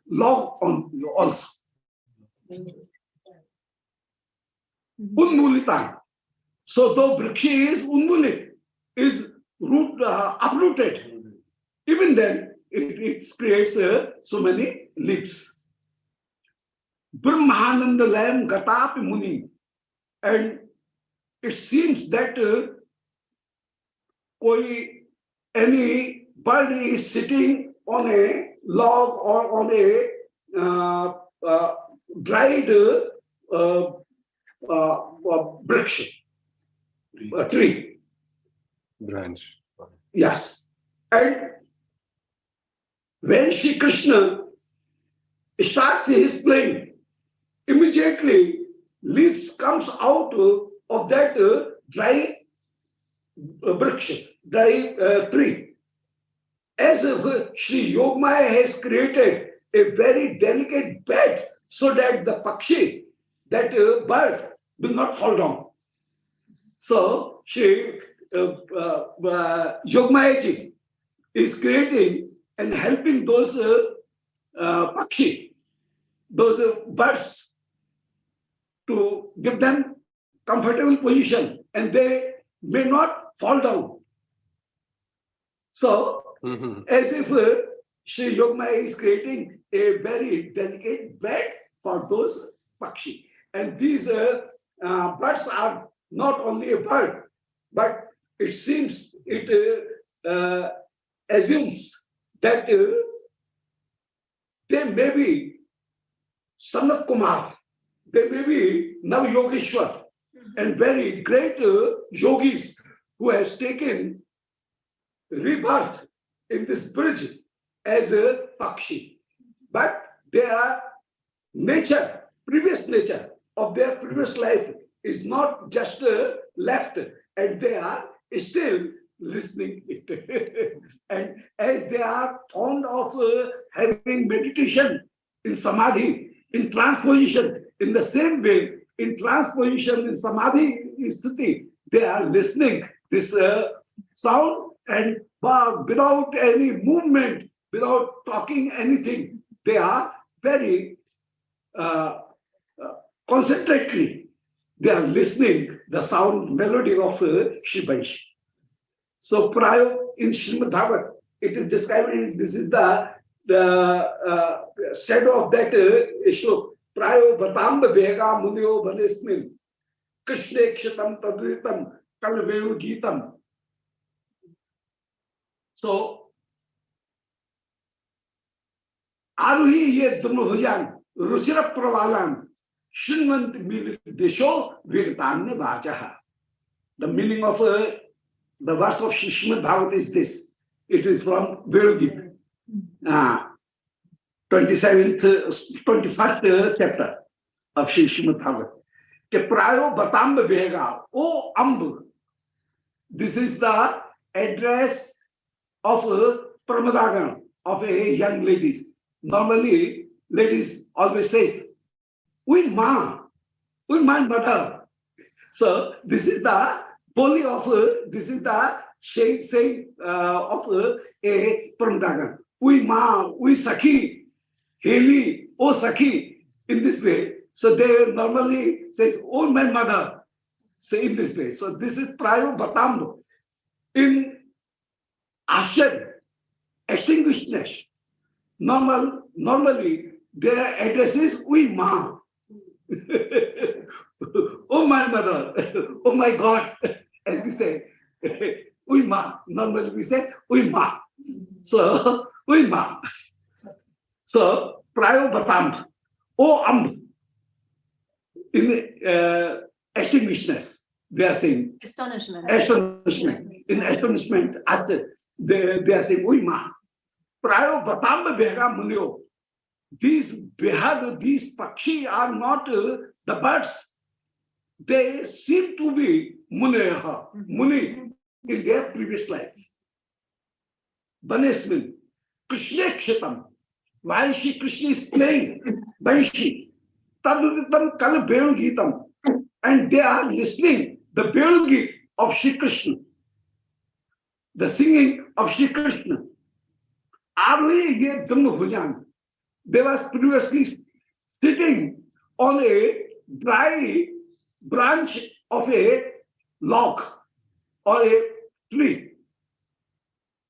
S1: log on also. Unmulitan. So though vriksha is unmulit, is root uprooted, even then it creates so many leaves. Brahmananda layam gatapi muni. And it seems that any bird is sitting on a log or on a dried vriksha, tree.
S3: Branch.
S1: Yes. And when Shri Krishna starts his playing, immediately leaves comes out of that dry vriksha, dry tree. As if Shri Yogamaya has created a very delicate bed so that the pakshi, that bird, will not fall down. So Shri Yogamaya ji is creating and helping those pakshi, those birds, to give them comfortable position, and they may not fall down. So, as if Sri Yogamaya is creating a very delicate bed for those pakshi. And these birds are not only a bird, but it seems, it assumes that they may be Sanat Kumar, they may be Nav Yogeshwar, and very great yogis who has taken rebirth in this bridge as a pakshi. But their nature, previous nature of their previous life is not just left, and they are still listening it. And as they are fond of having meditation in samadhi, in transposition, in the same way, in transposition, in samadhi sthiti, they are listening this sound, and without any movement, without talking anything, they are very concentratedly, they are listening the sound melody of Shivaish. So Prayo in Srimad Bhagavat, it is describing, this is the shadow of that shlok. Prayo Bhatamba Bhega Munyo Bhanesmin Krishne Kshatam Tadritam Kalvenu Geetam. So Aruhi ye Dhamabhajan Ruchira Pravalan Shrinvant Milit Desho Vigtanya Vajaha. The meaning of the verse of Srimad Bhagavat is this. It is from Vedagita, 21st chapter of Srimad Bhagavat. Ke prayo batamba behega, O Amb. This is the address of Pramadagan, of a young ladies. Normally, ladies always say, "We ma, we my mother." So this is the boli of this is the saying of a Pramadagan. We ma, we sakhi, Heli, oh Sakhi, in this way. So they normally says, oh my mother, say in this way. So this is Prayo Batam. In Ashad, extinguishedness, normally their address is Ui Ma. Oh my mother, oh my God, as we say, Ui Ma. Normally we say Ui Ma. So, Ui Ma. So, Prayo Batam, oh in extinguishedness, they are saying.
S5: Astonishment.
S1: Astonishment. In astonishment, they are saying, Ui Ma. Prayo Batam Behga Munyo. These behag, these pakshi are not the birds. They seem to be Muni in their previous life. Banesmin, Krishna Kshatam. While Shri Krishna is playing Banshi, Taduditam Kala Belugitam, and they are listening the Belugi of Shri Krishna, the singing of Shri Krishna. Arli Ye Dhamma Bhujan. They was previously sitting on a dry branch of a log or a tree.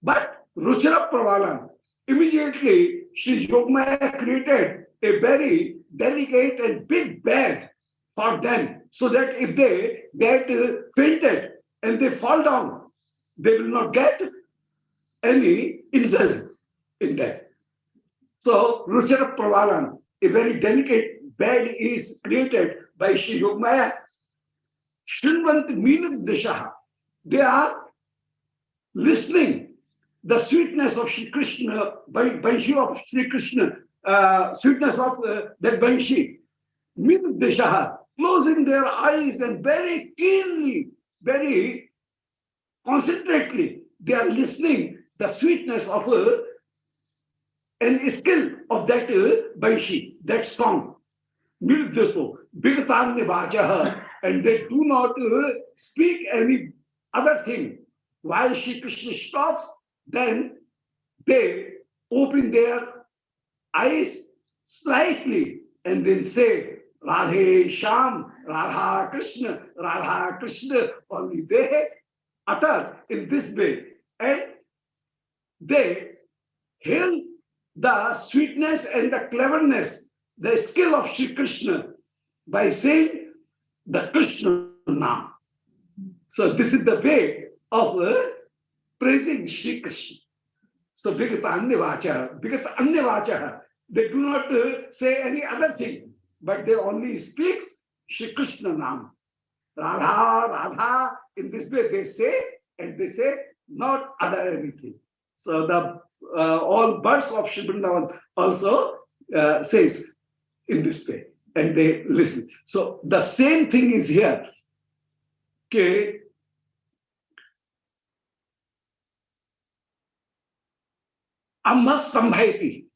S1: But Ruchira Pravalan, immediately Sri Yogmaya created a very delicate and big bag for them, so that if they get fainted and they fall down, they will not get any insult in that. So, Ruchara Pravalan, a very delicate bed is created by Sri Yogmaya. Shrinvant Meenad Dishaha. They are listening the sweetness of Sri Krishna, Banshi of Sri Krishna, sweetness of that Banshi. Meenad Dishaha, closing their eyes and very keenly, very concentrately, they are listening the sweetness of and skill of that Banshi, that song. Mirdyato, Bigatan Vachaha, and they do not speak any other thing. While Shri Krishna stops, then they open their eyes slightly and then say, Radhe Sham, Radha Krishna, only they utter in this way. And they hail the sweetness and the cleverness, the skill of Sri Krishna by saying the Krishna Nam. So this is the way of praising Sri Krishna. So Bigata Annevacha, they do not say any other thing, but they only speak Sri Krishna Nam. Radha, in this way they say, and they say not other anything. So the all birds of Shri Vrindavan also says in this way, and they listen. So the same thing is here. Okay. Ambastambhaiti.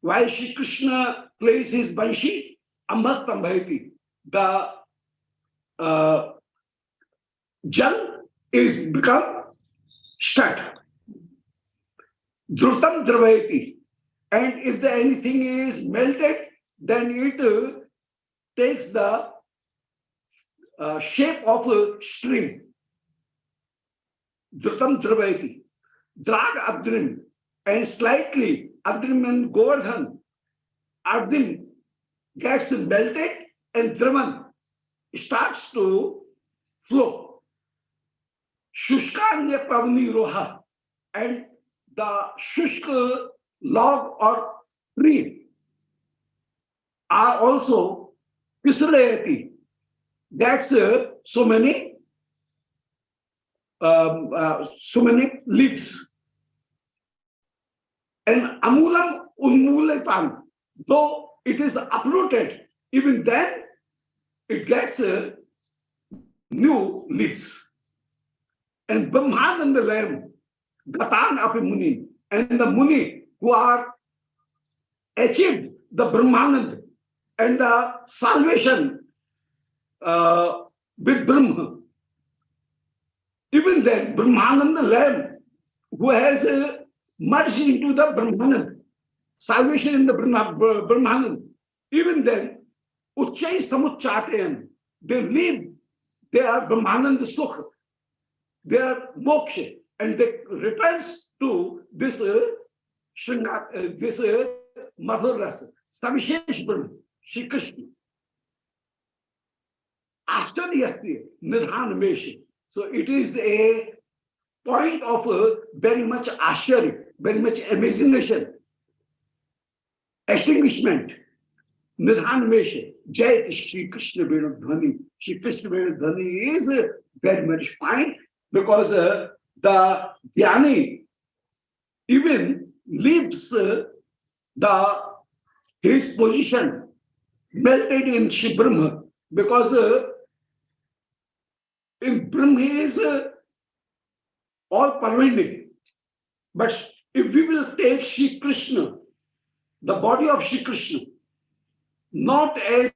S1: While Shri Krishna plays his Banshi, Ambastambhaiti. The jal is become shut. Dhrutam dravayati. And if anything is melted, then it takes the shape of a string. Dhrutam dravayati. Drag adrim. And slightly, adrim and Govardhan, adrim gets melted and draman starts to flow. Shushkanya pavni roha. And the shushk log or tree are also pisalayati. That's so many leaves. And amulam unmuletam, though it is uprooted, even then it gets new leaves. And Brahmananda Lam, Gatan Api Muni, and the Muni who are achieved the Brahmanand and the salvation with Brahma. Even then, Brahmananda Lam, who has merged into the Brahmanand, salvation in the Brahmanand. Even then, Uchchai Samuchateyan, they leave their Brahmanand Sukh, their moksha, and they returns to this this Madhur Rasa, Savishesh Brahma, Shri Krishna. Ashtaryasti Nidhan Meshi. So it is a point of very much ashtarya, very much imagination, extinguishment. Nidhan Meshi. Jayat Shri Krishna Venadhani. Shri Krishna Venadhani is very much fine because the Dhyani even leaves his position melted in Shri Brahma because in Brahma is all pervading. But if we will take Shri Krishna, the body of Shri Krishna, not as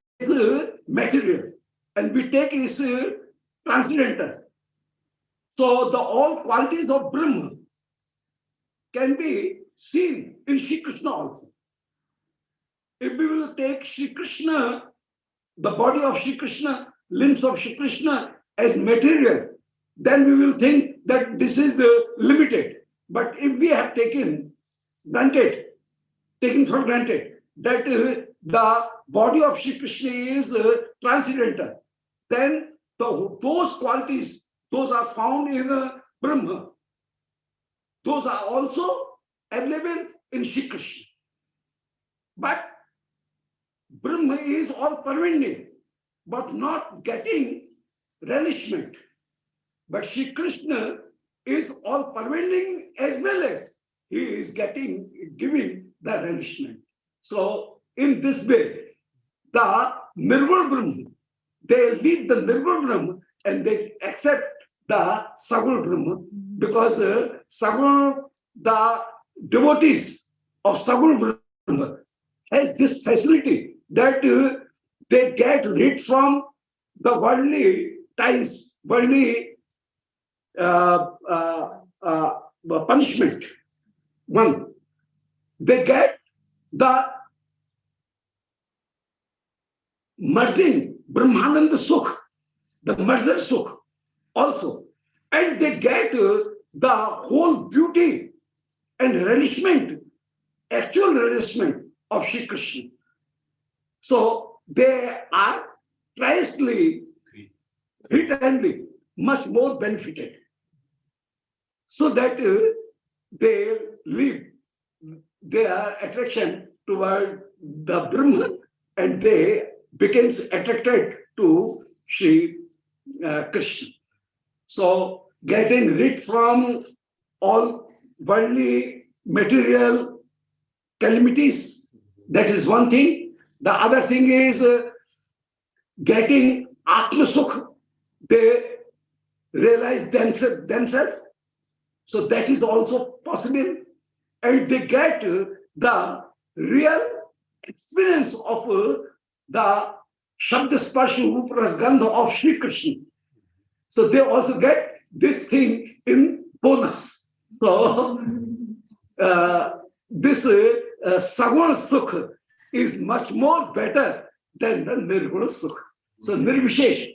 S1: material, and we take his transcendental, so the all qualities of Brahma can be seen in Shri Krishna also. If we will take Shri Krishna, the body of Shri Krishna, limbs of Shri Krishna as material, then we will think that this is limited. But if we have taken for granted that the body of Shri Krishna is transcendental, then those qualities, those are found in Brahma. Those are also available in Shri Krishna. But Brahma is all pervading, but not getting relishment. But Shri Krishna is all pervading as well as he is giving the relishment. So in this way, the Nirguna Brahma, they leave the Nirguna Brahma and they accept the Saguna Brahma because Saguna, the devotees of Saguna Brahma has this facility that they get rid from the worldly ties, worldly punishment. One, they get the merging Brahmananda Sukh, the merger Sukh also. And they get the whole beauty and relishment, actual relishment of Shri Krishna. So they are tricely, three-timely, much more benefited. So that they leave their attraction toward the Brahman and they becomes attracted to Shri Krishna. So getting rid from all worldly material calamities, that is one thing. The other thing is getting Atma Sukh. They realize themselves. So that is also possible. And they get the real experience of the Shabda Sparsha Rupa Ras Gandha of Shri Krishna. So they also get this thing in bonus. So this Saguna Sukha is much more better than the Nirguna Sukha. So Nirvishesh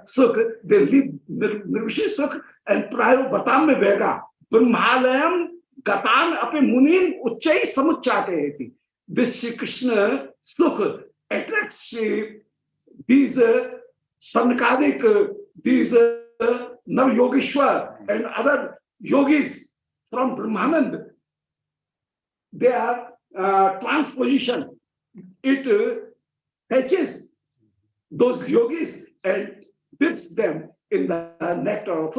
S1: Sukha, they leave Nirvishesh Sukha and Prayo Batam me Vega. Brahmalayam Gatan Ape Munin Uchchai Samuchate. This Shri Krishna Sukha attracts these Sankadik, these Nav Yogeshwar and other yogis from Brahmanand. They are transposition. It fetches those yogis and dips them in the nectar of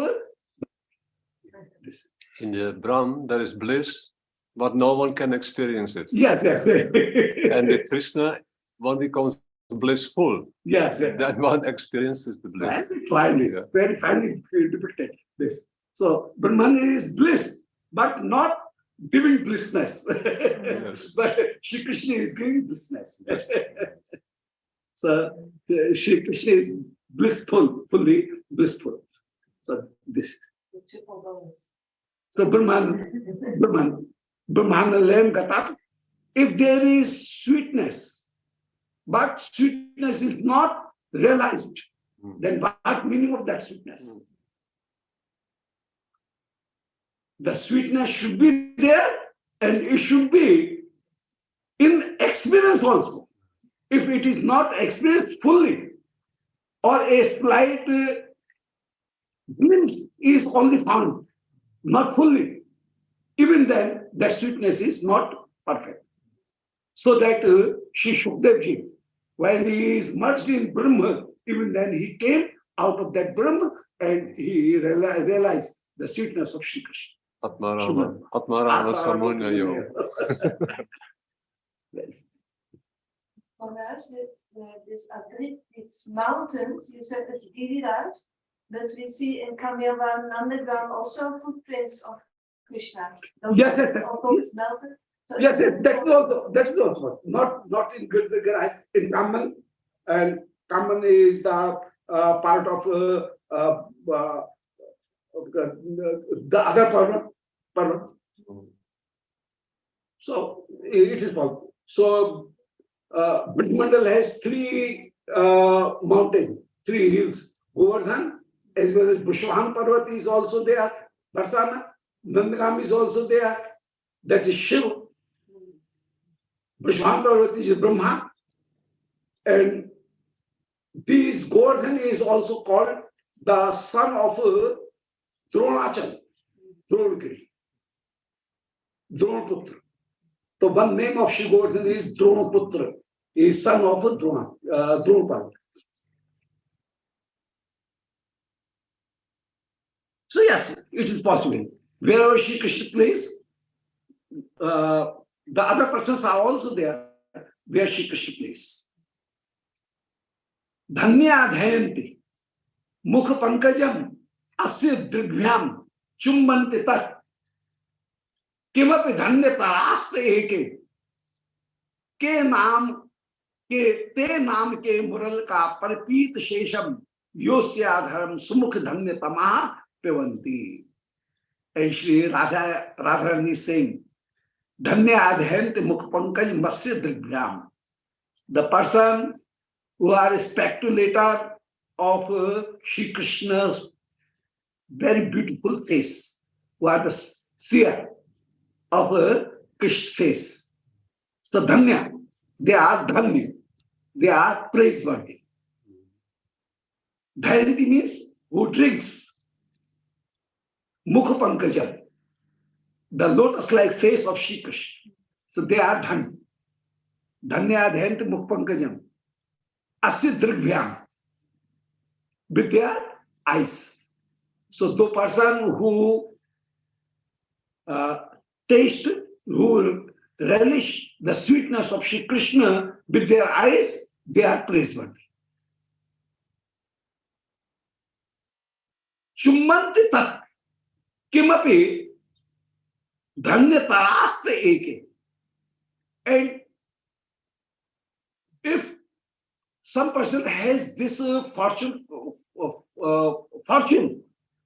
S1: this.
S3: In the Brahm, there is bliss, but no one can experience it.
S1: Yes.
S3: And with Krishna, one becomes blissful.
S1: Yes.
S3: Then one experiences the bliss.
S1: Very finely depicted this. So Brahman is bliss, but not giving blissness.
S3: Yes.
S1: But Shri Krishna is giving blissness. So Shri Krishna is fully blissful. So this. So Brahman. Brahmana layam gatat. If there is sweetness, but sweetness is not realized, then what meaning of that sweetness? The sweetness should be there and it should be in experience also. If it is not experienced fully or a slight glimpse is only found, not fully, even then that sweetness is not perfect. So that Shri Shukdev, while he is merged in Brahma, even then he came out of that Brahma and he realized the sweetness of Shri Krishna.
S3: Atmarama Samunaya.
S2: Vanuit this Adrit, it's mountains, you said it's Giriraj, but we see in Kamirvan underground also footprints of Krishna. Those
S1: Yes,
S2: are
S1: yes,
S2: also
S1: yes.
S2: melted. So
S1: Yes,
S2: it's
S1: that is also not in Girdhagara, in Kaman, and Kaman is the part of the other Parvat. So it is possible. So Brajmandal has three mountains, three hills. Govardhan, as well as Bushwahan Parvat is also there. Barsana, Nandagam is also there. That is Shiva. Bushwahan Parvat is Brahma. And this Govardhan is also called the son of Dronachal, Dronagiri, Dronaputra. So one name of Shri Govardhan is Dronaputra, is son of Dronaparvat. So yes, it is possible. Wherever Shri Krishna plays, the other persons are also there where Shri Krishna plays. Dhanya dhayanti mukha pankajam asya dribhyam chumbanti tat kimapi dhanya tarasya eke के नाम के मुरल का परपीत शेषम योस्याधरम सुमुख धन्य तमा पेवंती. And Shri Radharani is saying, Dhanya adhyant mukh pankaj masya dribhyam. The person who are a speculator of Shri Krishna's very beautiful face, who are the seer of Krishna's face. So Dhanya, they are Dhanya, they are praiseworthy. Dhayanti means who drinks. Mukha pankajam, the lotus-like face of Shri Krishna. So they are Dhanya. Dhanya dhayanti mukha pankajam. Asya dribhyam, with their eyes. So the person who taste, who relish the sweetness of Shri Krishna with their eyes, they are praiseworthy. Chummanti tat kimapi dhanya tarasya eke. And if some person has this fortune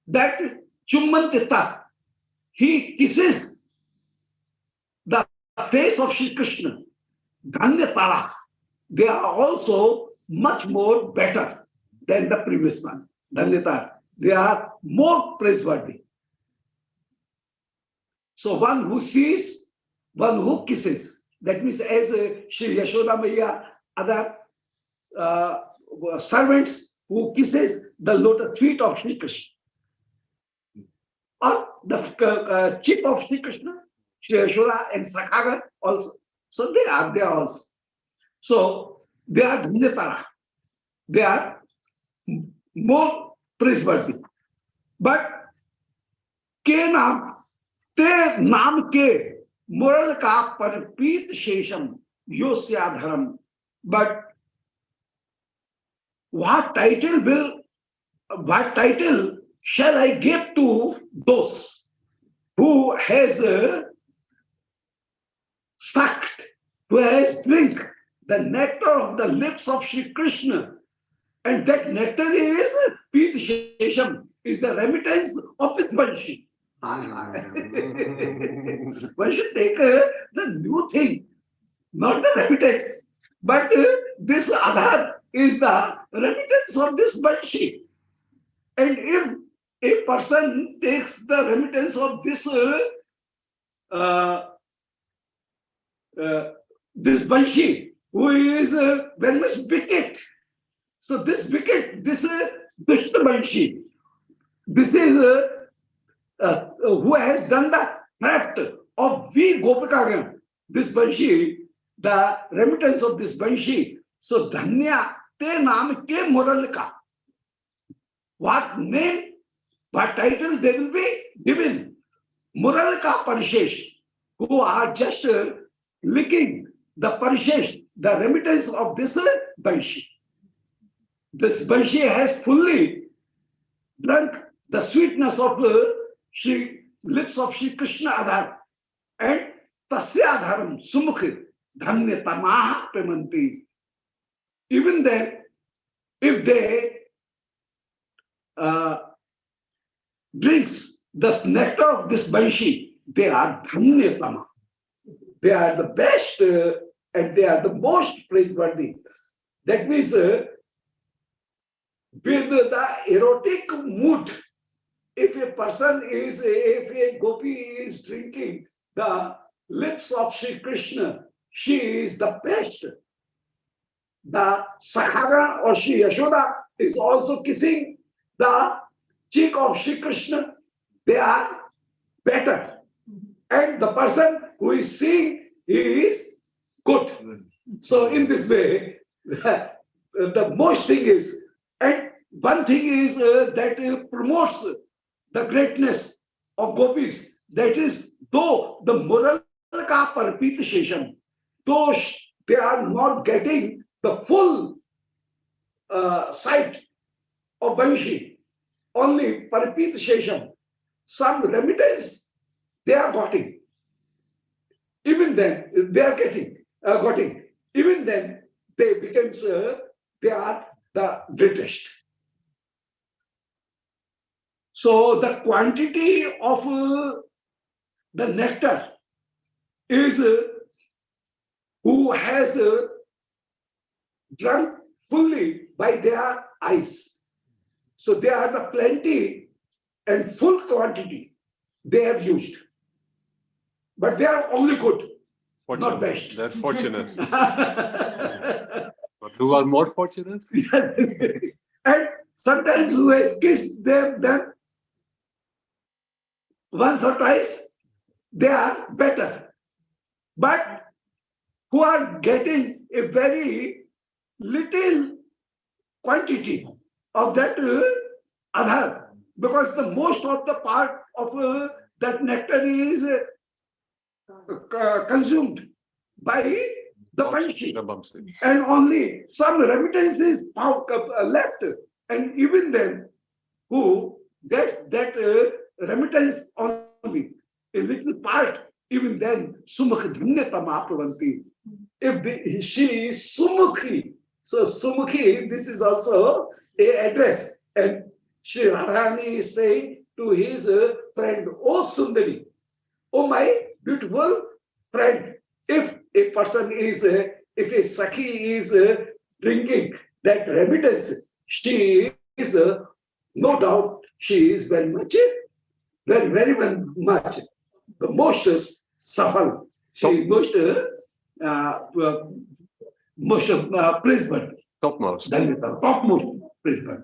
S1: that chummanti tat, he kisses the face of Shri Krishna, Dhanya Tara, they are also much more better than the previous one, Dhanya Tara. They are more praiseworthy. So one who sees, one who kisses. That means as Shri Yashoda Maya, other servants who kisses the lotus feet of Shri Krishna. Or the cheek of Shri Krishna, Shri Yashoda and Sakhaga also. So they are there also. So they are Dhanyatara. They are more praiseworthy. But ke naam, te naam ke mural ka parpit shesham yosyadharam. But what title shall I give to those who has sucked, who has drink the nectar of the lips of Shri Krishna, and that nectar is Pit Shesham, is the remittance of his banshi. One should take the new thing, not the remittance. But this Aadhaar is the remittance of this Banshi. And if a person takes the remittance of this uh, this Banshi, who is very much wicked. So this wicked, this Dushta Banshi, this is who has done the theft of V Gopikagam, this Banshi, the remittance of this Banshi. So Dhanya te naam ke Muralika. What name, what title they will be given? Muralika Parishesh, who are just licking the Parishesh, the remittance of this Banshi. This Banshi has fully drunk the sweetness of lips of Shri Krishna Aadhar, and Tasya Adharam Sumukhi Dhanya Tamaha Premanti. Even then, if they drinks the nectar of this Banshi, they are Dhanyatama. They are the best and they are the most praiseworthy. That means with the erotic mood, if a person is, if a gopi is drinking the lips of Sri Krishna, she is the best. The Sakhara or Sri Yashoda is also kissing the cheek of Sri Krishna. They are better. And the person who is seeing, he is good. So in this way, the most thing is, and one thing is that promotes the greatness of gopis. That is, though the Muralika Parpita Shesham, though they are not getting the full sight of Banshi, only Parpita Shesham, some remittance they are getting. Even then, they are getting. Even then, they becomes they are the greatest. So the quantity of the nectar is who has drunk fully by their eyes. So they are the plenty and full quantity they have used. But they are only good, not best.
S3: They're fortunate. But who are more fortunate?
S1: And sometimes who has kissed them once or twice, they are better. But who are getting a very little quantity of that Aadhar, because the most of the part of that nectar is consumed by the Banshi, and only some remittance is left. And even then, who gets that remittance only, a little part, even then, Sumukhi Dhanyatama Pravanti. If she is Sumukhi, so Sumukhi, this is also a address. And Sri Radharani is saying to his friend, "O Sundari, oh my beautiful friend, if a person is, if a Sakhi is drinking that remittance, she is, no doubt, she is very much, very much, the most safal. She is most praiseworthy.
S3: Topmost.
S1: Topmost praiseworthy.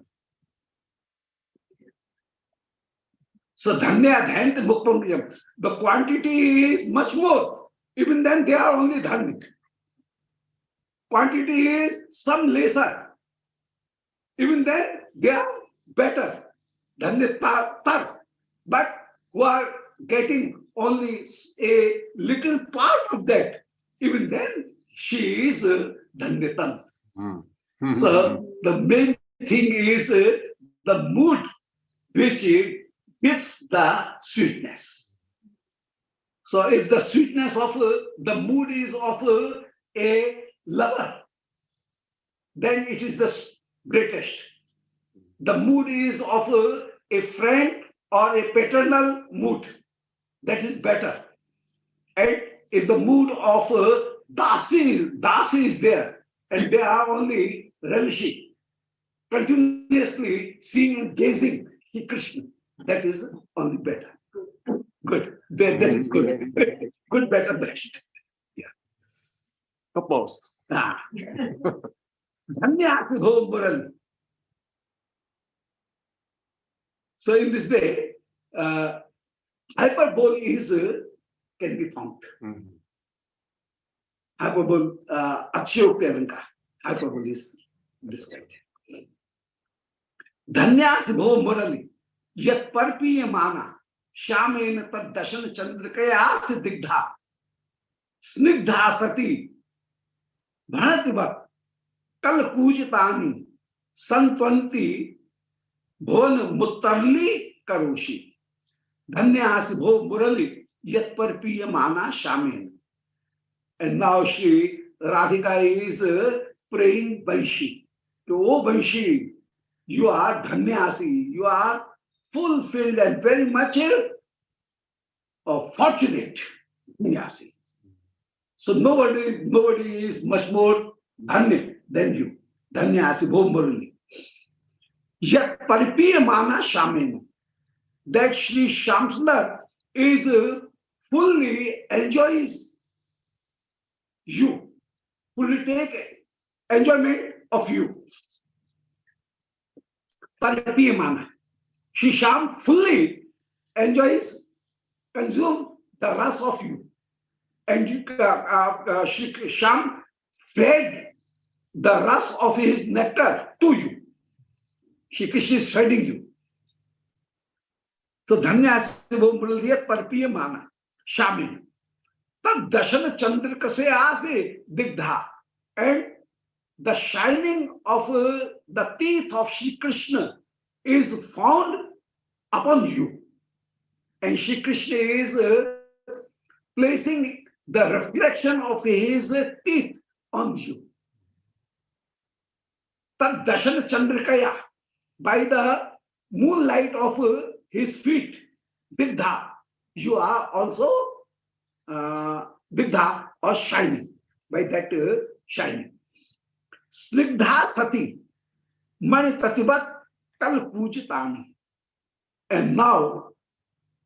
S1: So Dhanya Dhayant Mukpam, the quantity is much more. Even then they are only Dhanya. Quantity is some lesser. Even then they are better. Dhanya tar. But who are getting only a little part of that, even then she is Dhanyatan. So the main thing is the mood which gives the sweetness. So if the sweetness of the mood is of a lover, then it is the greatest. The mood is of a friend or a paternal mood, that is better. And if the mood of dasi is there, and they are only relishing, continuously seeing and gazing Sri Krishna, that is only better. Good. That is good. Good, better, best. Yeah.
S3: Topmost.
S1: Ah. Dhanyas Bho Murali. So in this way, hyperbole is can be found. Hyperbole, Akshayokti Alanka. Hyperbole is described. Dhanyas Bho Murali. Yat Parpiya Mana. Shamena Tad Dashan Chandrakaya Siddhigdha. Snigdha Sati. Bhanativat. Kal Kujitani. Santwanti. Bhon Muttarli Karoshi. Dhanyas Bho Murali Yat Parpiya Mana Shamen. And now she, Radhika, is praying Banshi. Oh Banshi, you are Dhanyasi, you are fulfilled and very much fortunate. Dhanyasi. So nobody is much more Dhanya than you. Dhanyasi Bho Murali. Yat Parpiya Mana Shamen. That Sri Shamsundar is fully enjoys you, fully take enjoyment of you. Paripiyamana. Sri Sham fully enjoys, consume the rasa of you. And Sri Sham fed the rasa of his nectar to you. Shri Krishna is feeding you. So Dhanyasi Bho Murali Paripiyamana Shamin. Tad Dashana Chandrika se aase digdha. And the shining of the teeth of Shri Krishna is found upon you. And Shri Krishna is placing the reflection of his teeth on you. Tad Dashana Chandrikaya, by the moonlight of his feet, digdha, you are also digdha or shining, by that shining. Snigdha Sati, Mani Tativat Kal Pujitani. And now,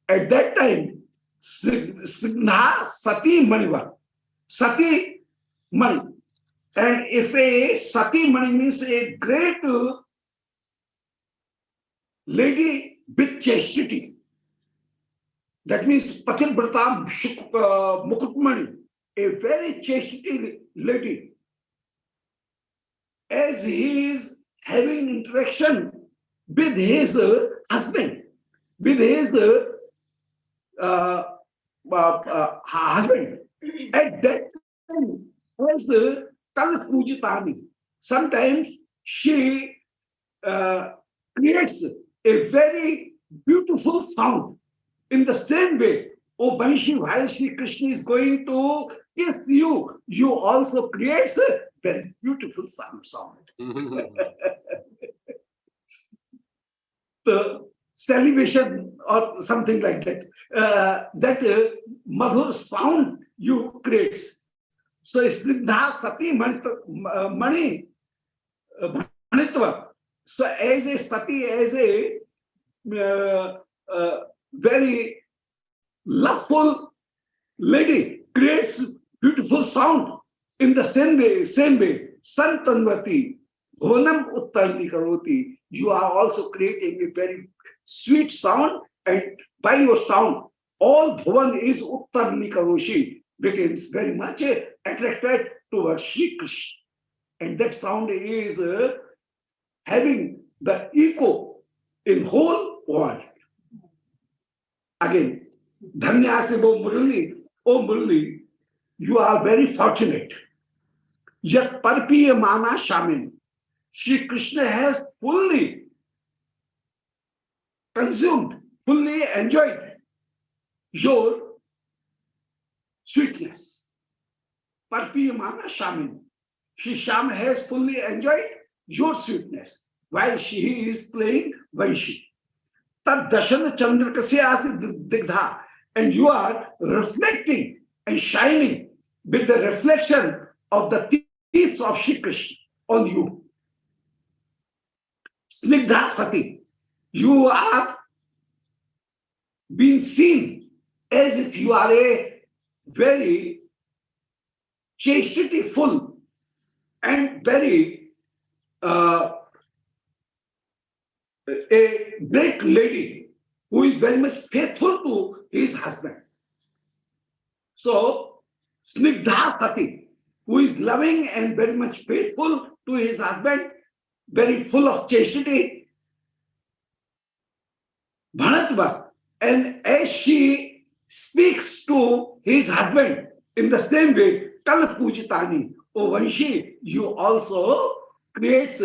S1: at that time, Snigdha Sati Maniva, Sati Mani. And if a Sati Mani means a great lady with chastity, that means Patil Bratam Mukutmani, a very chastity lady. As he is having interaction with his husband, with his husband, at that time, as the Kal Pujitani, sometimes she creates a very beautiful sound. In the same way, O Banshi, while Shri Krishna is going to kiss you, you also creates a very beautiful sound. The salivation or something like that, that madhur sound you creates. So Snigdha Sati Mani Bhanitva. So as a Sati, as a very loveful lady creates beautiful sound, in the same way, Santanvati, Bhonam Uttarni Karoti, you are also creating a very sweet sound, and by your sound, all Bhuvan is Uttarni Karoshi, becomes very much attracted towards Shri Krishna. And that sound is having the echo in whole world. Again, Dhanyasi Bho Murali, O Murali, you are very fortunate. Yat Parpiya Mana Shamin. Shri Krishna has fully consumed, fully enjoyed your sweetness. Parpiya Mana Shamin. Shri Sham has fully enjoyed your sweetness while she is playing Vanshi. Tad Dashana Chandra Kasya Digdha. And you are reflecting and shining with the reflection of the teeth of Shri Krishna on you. Snigdha Sati. You are being seen as if you are a very chastity-full and very a great lady who is very much faithful to his husband. So, Snigdha Sati, who is loving and very much faithful to his husband, very full of chastity. Bhanatva, and as she speaks to his husband in the same way, Kal Pujitani, O Vanshi, you also creates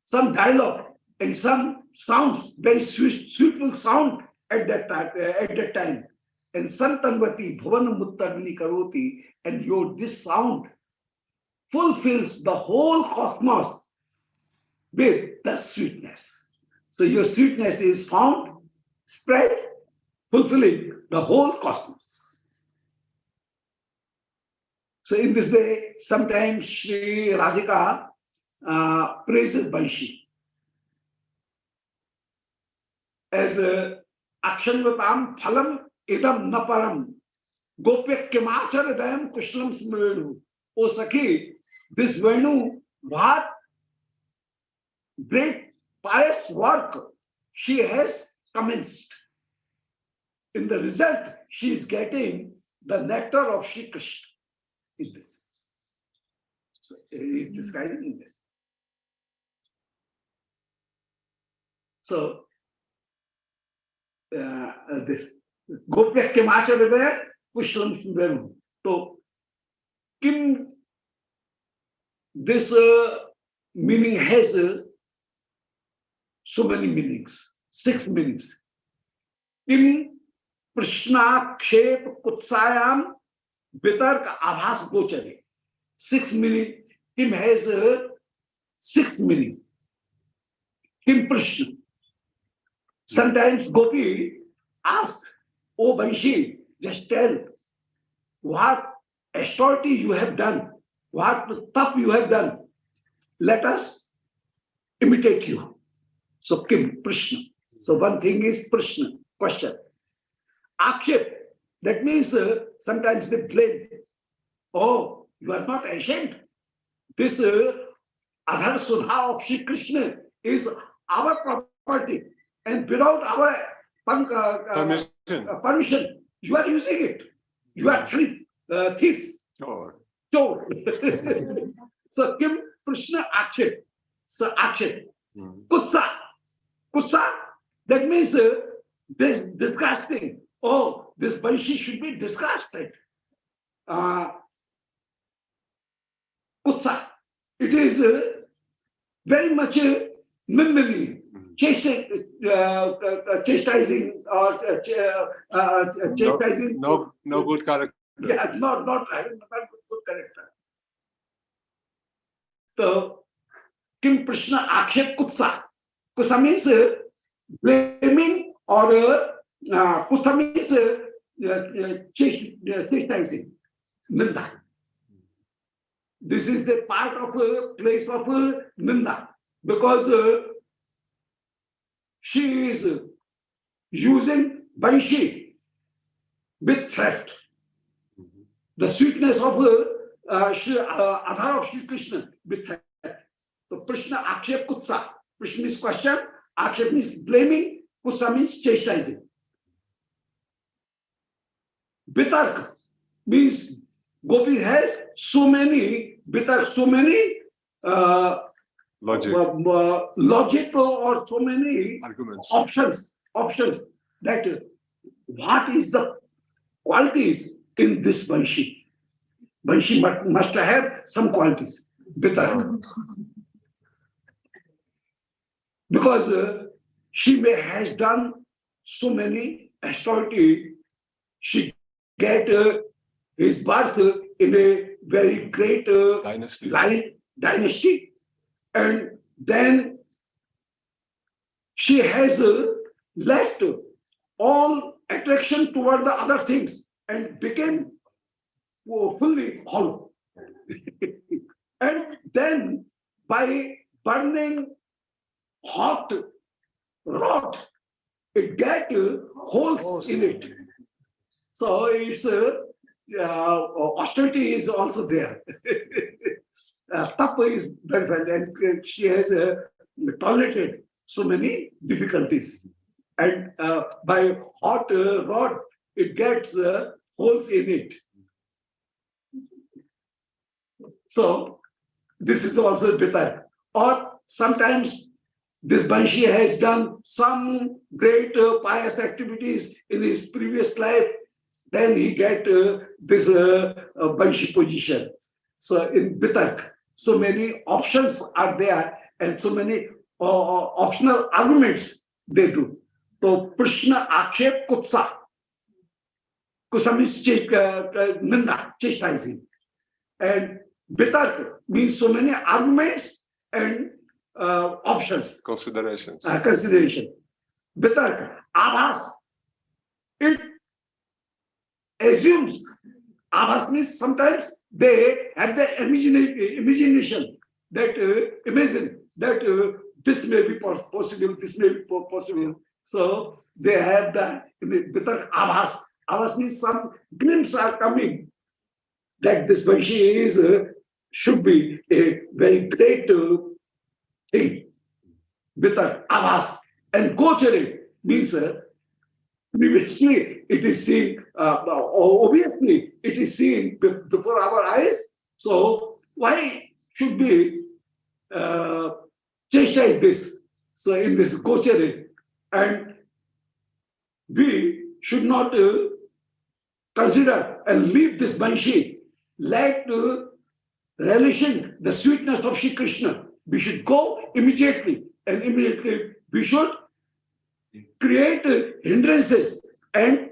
S1: some dialogue and some sounds, very sweetful sound at that time. And Santanvati Bhuvan Muttarni Karoti, and this sound fulfills the whole cosmos with the sweetness. So your sweetness is found, spread, fulfilling the whole cosmos. So in this way, sometimes Sri Radhika praises Banshi as Akshanvatam Phalam Idam Naparam Gopya Kimachar Dayam Kushlam Smrenu. O Sakhi, this Venu, what great pious work she has commenced. In the result, she is getting the nectar of Shri Krishna in this. So he is describing this. So this Gopya Kimachar there, Kushlam Smrenu. So Kim, this meaning has so many meanings, 6 meanings. Kim Prishna Kshep Kutsayam Vitark Abhas Gochari. 6 meaning. Kim has 6 meaning. Kim Prishna. Sometimes Gopi asks, O Banshi, just tell what austerity you have done, what tap you have done. Let us imitate you. So Kim Prishna. So one thing is Prishna, question. Akshep, that means sometimes they blame. Oh, you are not ashamed. This Adhar Sudha of Shri Krishna is our property, and without our permission, you are using it. You are thief. Chor. So Kim Krishna Akshep. So Akshep. Kutsa. Kutsa, that means this disgusting. Oh, this Banshi should be disgusted. Kutsa. It is very much nindani, chastising or chastising.
S3: No good character.
S1: Yeah, not having good character. So, Kim Krishna Akshep Kutsa. Kutsa means blaming or Kutsa means chastising. Ninda. This is the part of a place of Ninda, because she is using Banshi with theft. The sweetness of Adhar of Shri Krishna with theft. So Krishna Akshep Kutsa. Krishna means question, Akshep means blaming, Kutsa means chastising. Bitark means Gopi has so many bitark, so many logic or so many
S3: arguments,
S1: options that what is the qualities in this Banshi. Banshi must have some qualities. Bitark. Because she may has done so many austerity, she get his birth in a very great dynasty, and then she has left all attraction toward the other things and became fully hollow. And then by burning hot rod, it get holes in it. So it's austerity is also there. Tapa is very well, and she has tolerated so many difficulties. And by hot rod, it gets holes in it. So this is also bitter. Or sometimes this Banshi has done some great pious activities in his previous life, then he get this Banshi position. So in Bitak, so many options are there and so many optional arguments they do. So Krishna Akshep Kutsa. Kutsa means Ninda, chastising. And Bitak means so many arguments and options.
S3: Considerations.
S1: Consideration. Bitak, Abhas, it assumes. Abhas means sometimes they have the imagination that imagine that this may be possible, this may be possible. So they have the Bitak Abhas. Abhas means some glimpses are coming that this Banshi is should be a very great thing. Bitar, Abhas, and Gochare means previously it is seen, obviously it is seen before our eyes. So why should we chastise this? So in this Gochare, and we should not consider and leave this Banshi like relishing the sweetness of Shri Krishna. We should go immediately, and immediately we should create hindrances and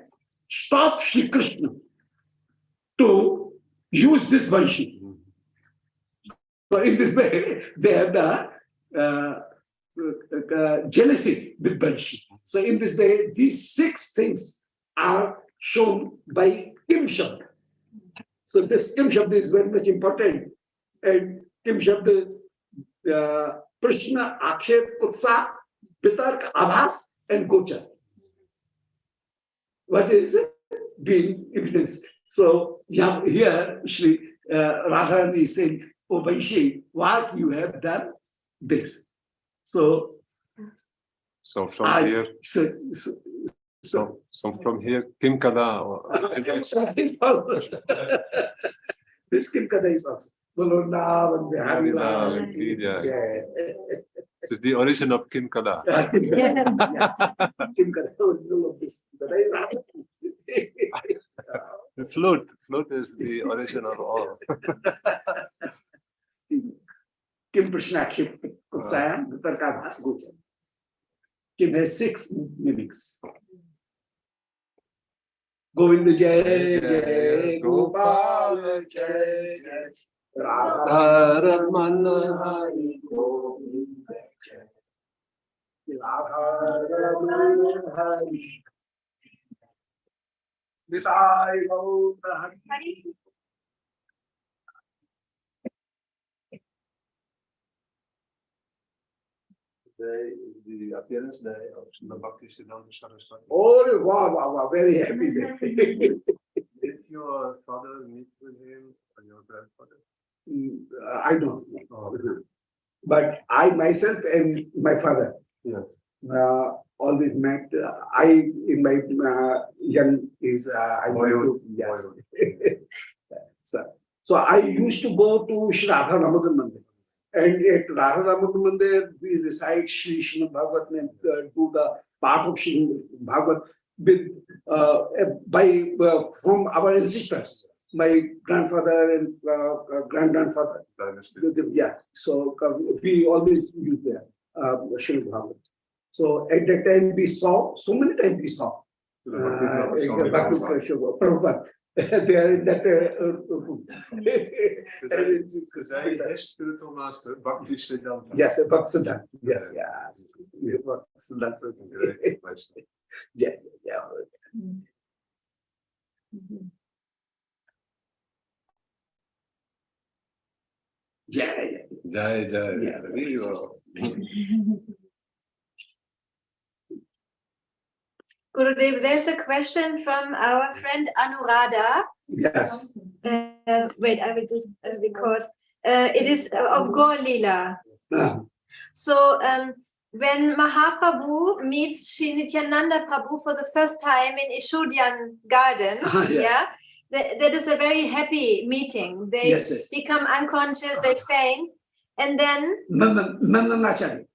S1: stop Shri Krishna to use this Banshi. So in this way, they have the jealousy with Banshi. So in this way, these 6 things are shown by Kim Shabd. So this Kim Shabd is very much important. And Kim Shabd, Prashna, Akshep, Kutsa, Bitark, Abhas, and Gochar. What is being evidenced? So here Shri Radharani is saying, "O Banshi, what you have done this." So
S3: from here. So from here, Kim Kada.
S1: This Kim Kada is also.
S3: This is the origin of Kim Kada.
S1: Kim Kada, original of this.
S3: The flute is the origin of all.
S1: Kim Prashnakship Kutsayam, Vitarkabhas Gochar. Kim has 6 mimics. Govinda Jai Jai Gopal Jai Jai Radharaman Hari Govinda Jai Radharaman Hari Vitai Gaura Hari.
S3: Today is the appearance day of Srila Bhaktisiddhanta Saraswati.
S1: Oh, wow, very happy day.
S3: Did your father meet with him or your grandfather?
S1: I don't know. But I myself and my father always met. In my young is I
S3: Boyhood.
S1: Yes. So I used to go to Shri Radha Damodar Mandir. And at Radha Damodar Mandir, we recite Shri Srimad Bhagavat and do the part of Srimad Bhagavat with from our ancestors, my grandfather and grand-grandfather. Yeah, so we always use the Srimad Bhagavat. So at that time we saw, so many times we saw Prabhupada. They are in that.
S3: Because I his spiritual master, Bhaktisiddhanta.
S1: Yes, Bhaktisiddhanta. Yes, yes. That's a
S3: Great question.
S1: yeah, yeah. Yeah, yeah.
S3: Jai, Jai.
S1: Yeah.
S3: Really well.
S5: Gurudev, there's a question from our friend Anuradha.
S1: Yes.
S5: Wait, I will just record. It is of Gaur Leela. So when Mahaprabhu meets Sri Nityananda Prabhu for the first time in Ishodian garden,
S1: Yes.
S5: that is a very happy meeting. They
S1: Yes.
S5: become unconscious, they faint, and then
S1: Nandanacharya.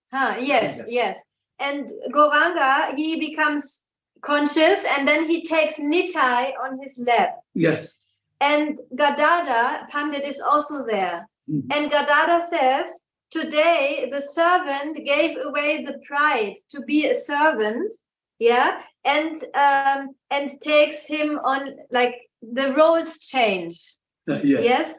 S5: yes. And Gauranga, he becomes conscious, and then he takes Nitai on his lap.
S1: Yes.
S5: And Gadada Pandit is also there.
S1: Mhm.
S5: And Gadada says, today the servant gave away the pride to be a servant, and takes him on, like the roles change. Yes.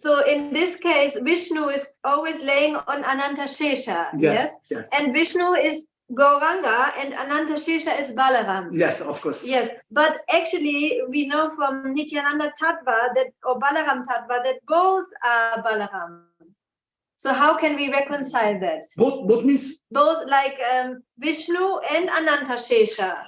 S5: So in this case, Vishnu is always laying on Ananta Shesha.
S1: Yes.
S5: And Vishnu is Gauranga and Ananta Shesha is Balaram.
S1: Yes, of course.
S5: Yes, but actually we know from Nityananda Tattva or Balaram Tattva that both are Balaram. So how can we reconcile that?
S1: Both means
S5: Both, like Vishnu and Ananta Shesha.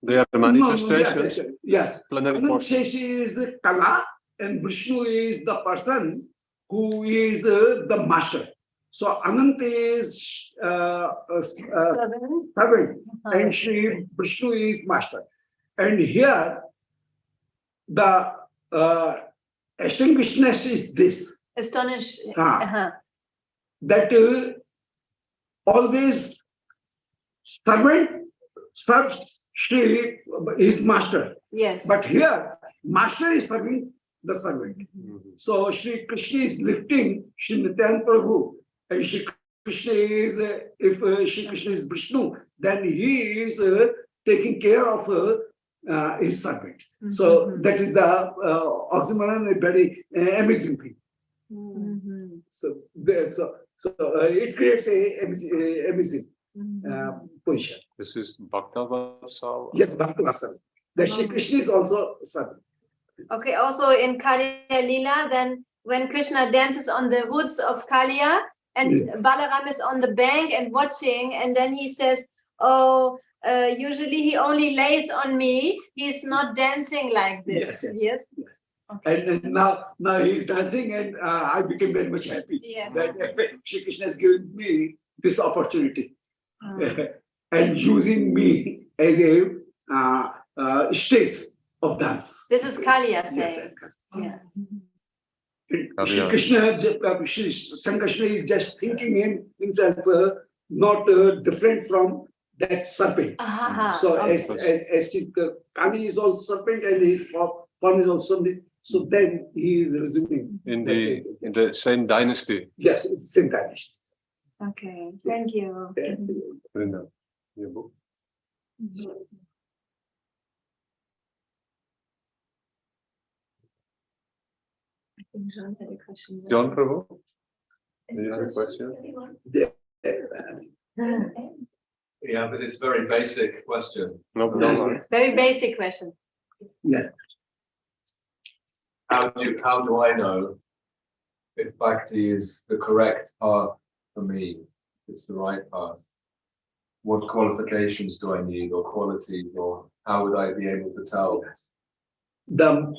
S3: They are the manifestations.
S1: Yes.
S3: Plenary
S1: Ananta
S3: portion.
S1: Shesha is the Kala and Vishnu is the person who is the master. So Ananta is servant and Shri Vishnu is master. And here the extinguishedness is this.
S5: Astonish.
S1: That always servant serves Shri his master.
S5: Yes.
S1: But here master is serving the servant. So Shri Krishna is lifting Shri Nityananda Prabhu, and Shri Krishna is if Shri Krishna is Vishnu, then he is taking care of his servant. So that is the oxymoron, a very amazing thing. So it creates a amazing position.
S3: This is Bhaktavatsal.
S1: Yes, Bhaktavatsal. That Shri Krishna is also servant.
S5: Okay, also in Kaliya Leela, then when Krishna dances on the woods of Kaliya and Balaram is on the bank and watching, and then he says, oh, usually he only lays on me, he's not dancing like this. Yes. Okay.
S1: And now he's dancing, and I became very much happy that Shri Krishna has given me this opportunity and using me as a stage of dance.
S5: This is Kaliya saying.
S1: Shri Krishna, Shri Sankrishna is just thinking in himself not different from that serpent. So as Kali is also serpent and his form is also. So then he is resuming
S3: in the same dynasty.
S1: Yes, it's same dynasty.
S5: Okay, thank you.
S3: Vrinda, your book.
S5: I think John had a question.
S3: John Prabhu, do you have a question?
S6: Yeah, but it's a very basic question.
S3: No, no.
S5: Very basic question.
S1: Yes.
S6: How do I know if bhakti is the correct path for me? It's the right path. What qualifications do I need, or qualities, or how would I be able to tell?
S1: The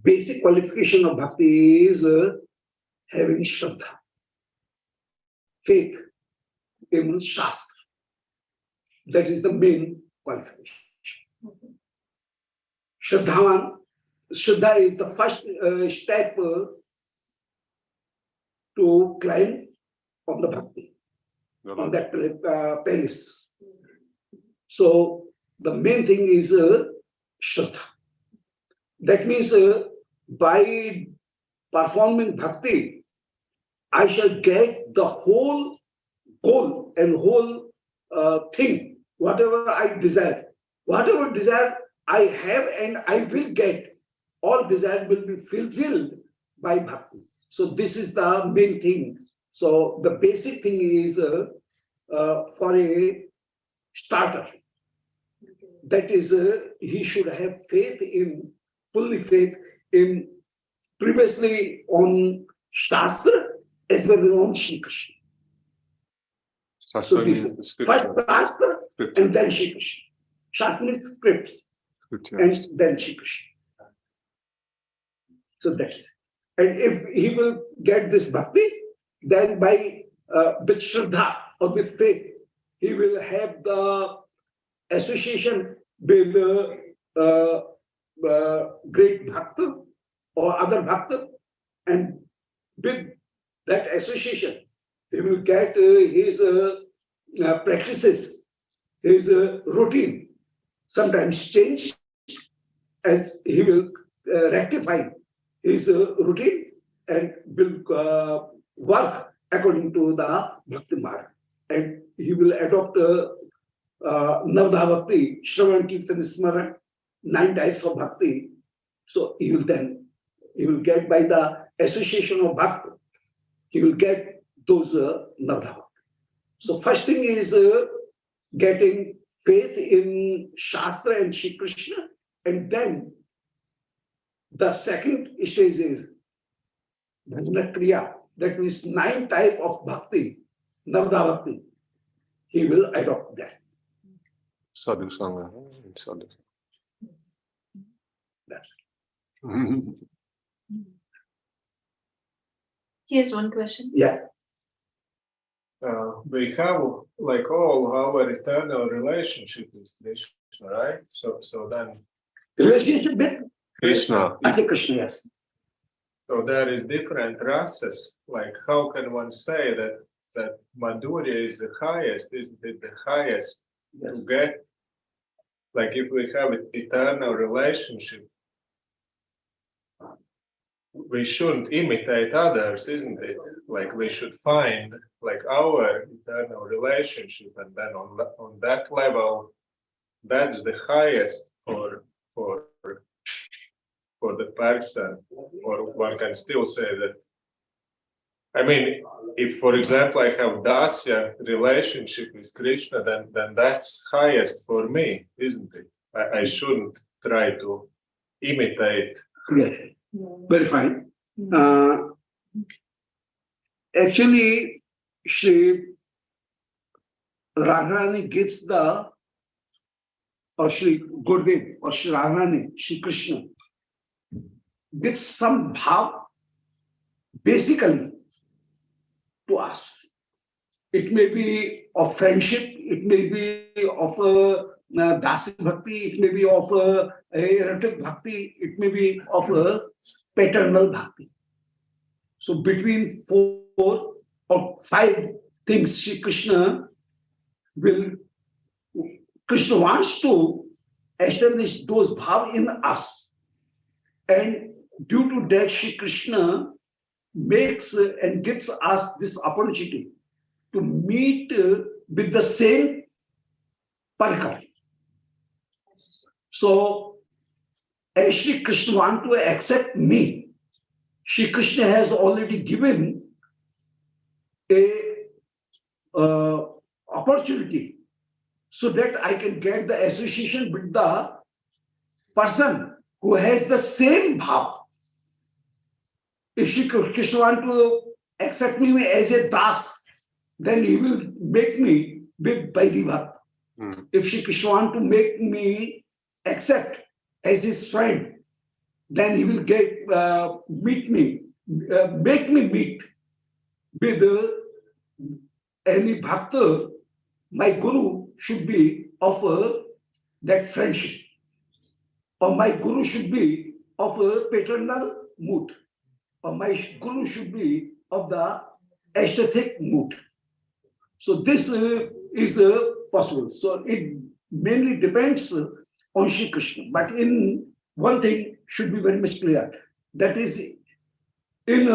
S1: basic qualification of bhakti is having Shraddha, faith in Shastra. That is the main qualification. Shraddha is the first step to climb on the bhakti, on that palace. So the main thing is Shraddha. That means by performing bhakti, I shall get the whole goal and whole thing, whatever I desire. Whatever desire I have and I will get, all desire will be fulfilled by bhakti. So this is the main thing. So the basic thing is for a starter. That is, he should have fully faith in previously on Shastra as well as on Shri Krishna. So this is first Shastra and then Shri Krishna. Shastra means scripts and then Shri Krishna. So that's it. And if he will get this bhakti, then by with Shraddha or with faith, he will have the association with great bhakta or other bhakta, and with that association, he will get his practices, his routine, sometimes change, and he will rectify his routine and will work according to the bhakti marg, and he will adopt Navdha Bhakti, Shravan, Kirtan, Smaran, 9 types of bhakti. So he will get by the association of bhakti, he will get those Navdha Bhakti. So first thing is getting faith in Shastra and Shri Krishna, and then the second stage is Bhajana Kriya. That means 9 types of bhakti, Navdha Bhakti. He will adopt that.
S3: Sadhu-sangha. Sadhu.
S1: That's
S5: Here's one question.
S1: Yeah.
S6: We have like all our eternal relationship with Krishna, right? So then
S1: Relationship with
S3: Krishna.
S1: Krishna, yes.
S6: so there is different rasas. Like how can one say that Madhurya is the highest? Isn't it the highest
S1: Yes.
S6: to get? Like if we have an eternal relationship, we shouldn't imitate others, isn't it? Like we should find like our eternal relationship, and then on that level, that's the highest for the person. Or one can still say that. I mean, if for example I have dasya relationship with Krishna, then that's highest for me, isn't it? I shouldn't try to imitate.
S1: Yes. Very fine. Actually, Shri Radharani gives or Shri Gurudev or Shri Radharani, Shri Krishna, gives some bhav basically to us. It may be of friendship, it may be of dasi bhakti, it may be of erotic bhakti, it may be of paternal bhakti. So between 4 or 5 things, Shri Krishna wants to establish those bhav in us. And due to that, Shri Krishna makes and gives us this opportunity to meet with the same parikar. So, as Shri Krishna wants to accept me, Shri Krishna has already given a opportunity so that I can get the association with the person who has the same bhav. If Shri Krishna wants to accept me as a das, then he will make me with Vaidhi Bhakt. If Shri Krishna wants to make me accept as his friend, then he will make me meet with any bhakta. My guru should be of that friendship, or my guru should be of a paternal mood, or my guru should be of the aesthetic mood. So this is possible. So it mainly depends on Shri Krishna. But in one thing should be very much clear. That is, in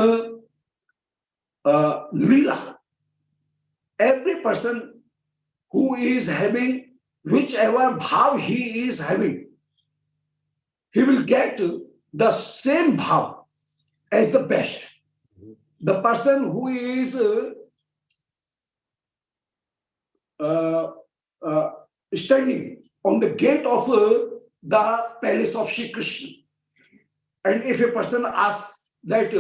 S1: Leela, every person who is having whichever bhav he is having, he will get the same bhav as the best. The person who is standing on the gate of the palace of Shri Krishna. And if a person asks that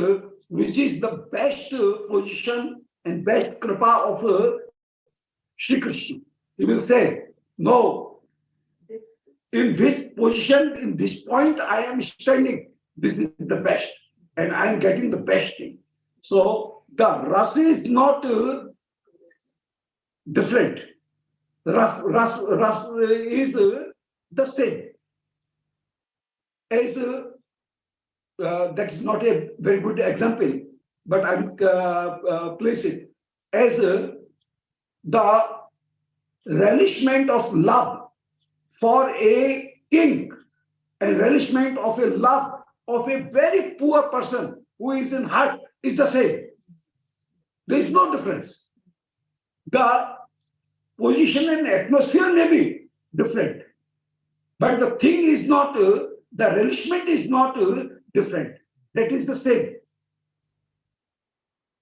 S1: which is the best position and best kripa of Shri Krishna, he will say, no, in which position, in this point I am standing, this is the best, and I am getting the best thing. So the rasa is not different. Ras is the same. As that is not a very good example, but I will place it as the relishment of love for a king and relishment of a love of a very poor person who is in heart is the same. There is no difference. The position and atmosphere may be different, but the thing is not, the relishment is not different. That is the same.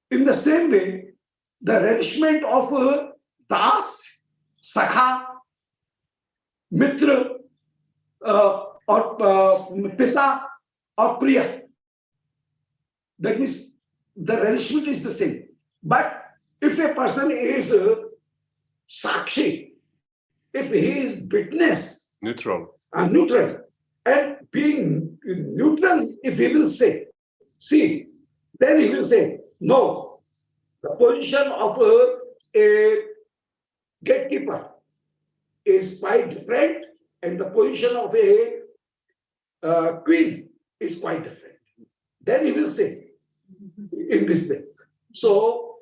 S1: In the same way, the relishment of das, sakha, mitra, or pita or priya, that means the relishment is the same. But if a person is sakshi, if he is witness,
S3: Neutral.
S1: neutral, and being neutral, if he will say, see, then he will say, no, the position of a gatekeeper is quite different, and the position of a queen is quite different. Then he will say in this way. So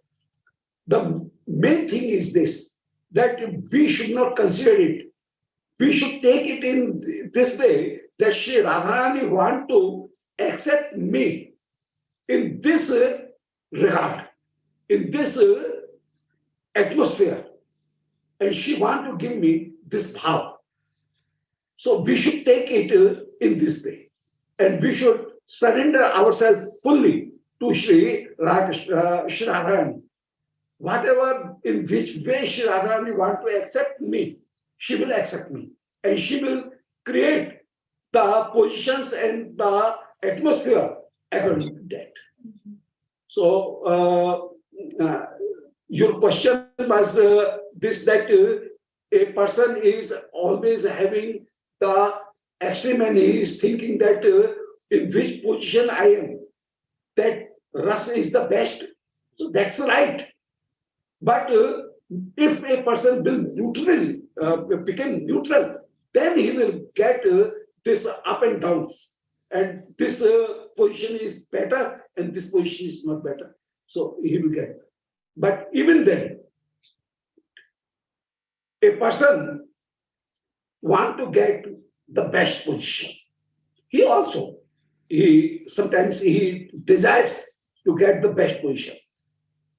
S1: the main thing is this, that we should not consider it. We should take it in this way, that Shri Radharani want to accept me in this regard, in this atmosphere, and she want to give me this bhav. So we should take it in this way, and we should surrender ourselves fully to Shri Radharani. Whatever, in which way Shri Radharani want to accept me, she will accept me, and she will create the positions and the atmosphere according to that. So your question was this, that a person is always having the extreme, and he is thinking that in which position I am, that rasa is the best. So that's right. But if a person will become neutral, then he will get this up and downs, and this position is better and this position is not better. So he will get. But even then, a person want to get the best position. Sometimes he desires to get the best position.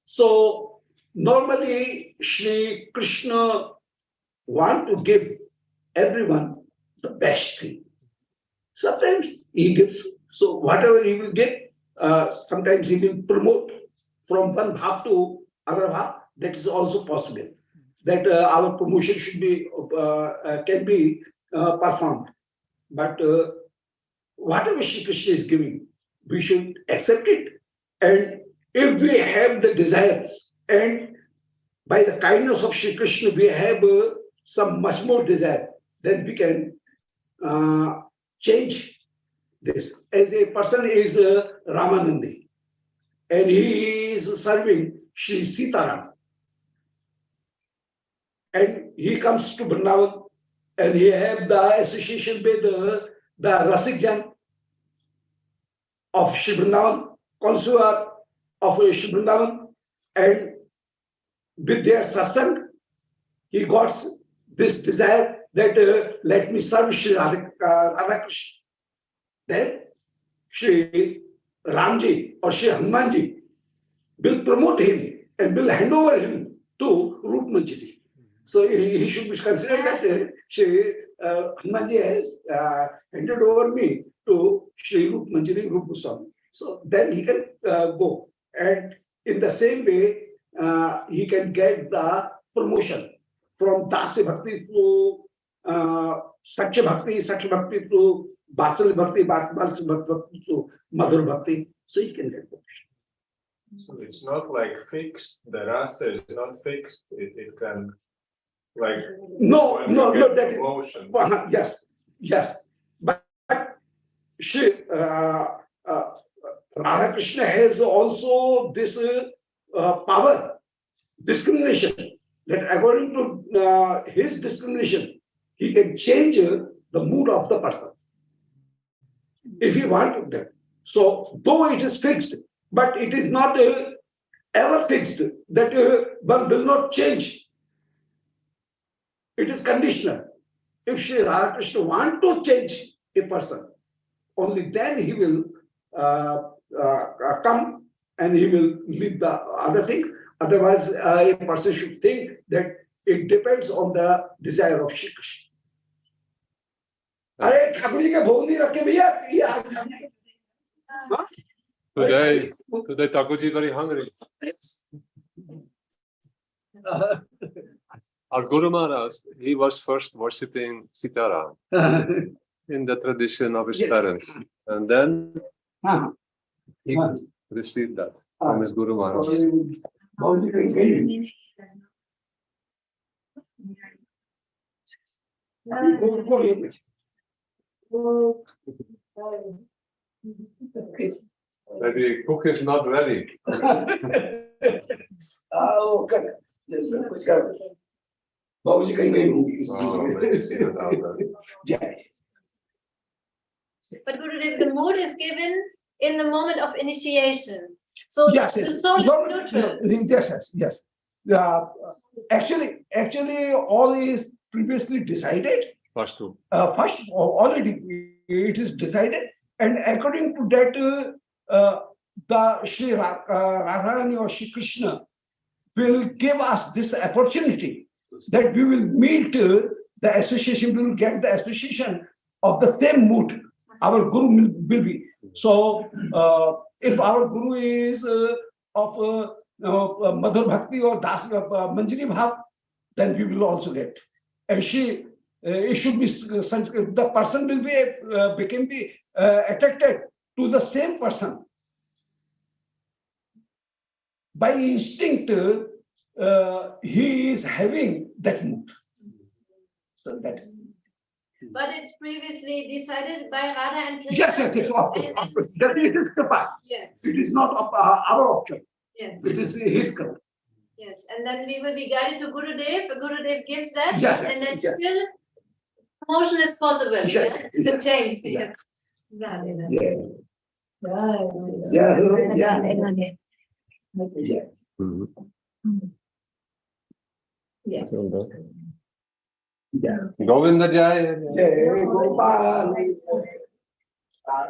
S1: So normally Shri Krishna want to give everyone the best thing. Sometimes he gives, so whatever he will give, sometimes he will promote from one bhav to other bhav. That is also possible. That our promotion should be can be performed. But whatever Shri Krishna is giving, we should accept it. And if we have the desire, and by the kindness of Shri Krishna we have some much more desire, then we can change this. As a person is Ramanandi, and he is serving Shri Sitaram, and he comes to Vrindavan, and he have the association with the Rasik Jan of Shri Vrindavan, consular of Shri Vrindavan, and with their satsang, he got this desire that let me serve Shri Radha Krishna. Then Shri Ramji or Shri Hanumanji will promote him and will hand over him to Rup Manjari. So he should be considered that Shri Hanumanji has handed over me to Shri Rup Manjari, Rup Goswami. So then he can go. And in the same way, he can get the promotion from Dasya Bhakti to Sakya Bhakti to Basal Bhakti, Basal Bhakti to Madhur Bhakti. So you can get moksha.
S6: So it's not like fixed, the rasa is not fixed, it can like.
S1: No,
S6: when you
S1: no,
S6: get
S1: no, that
S6: emotion.
S1: yes, yes. But Shri Radha Krishna has also this power, discrimination, that according to his discrimination, he can change the mood of the person if he wanted that. So, though it is fixed, but it is not ever fixed, that one will not change. It is conditional. If Sri Radha Krishna want to change a person, only then he will come and he will leave the other thing. Otherwise, a person should think that it depends on the desire of Shri Krishna. अरे खबड़ी के भोग नहीं रखे भैया ये
S3: Today Thakurji very hungry. Our Guru Maharaj, he was first worshipping Sitaram in the tradition of his parents. And then he received that from his Guru Maharaj. Maybe cook is not ready.
S1: Oh, okay. Babuji kahin gayi hongi.
S3: maybe see that out there.
S5: But Gurudev, the mood is given in the moment of initiation. So
S1: Yes,
S5: the
S1: yes.
S5: soul is
S1: No,
S5: neutral.
S1: yes. Actually, all is previously decided.
S3: First two.
S1: First, already it is decided, and according to that, the Sri Radharani or Shri Krishna will give us this opportunity that we will meet the association, we will get the association of the same mood. Our Guru will be. So, if our Guru is of Madhur Bhakti or Das Manjari Bhav, then we will also get. And it should be the person will be attracted to the same person. By instinct, he is having that mood. So that is.
S5: But it's previously decided by Radha and Krishna.
S1: Yes, of course. That it is the part.
S5: Yes.
S1: It is not our option.
S5: Yes.
S1: It is his color.
S5: Yes. And then we will be guided to Gurudev. Gurudev gives that.
S1: Yes,
S5: And then
S1: yes.
S5: still motion is possible.
S1: Yes,
S5: The
S1: yes.
S5: change.
S1: Yeah.
S5: Yes.
S1: Yes.
S3: Govinda Jai.
S1: Jai Gopal.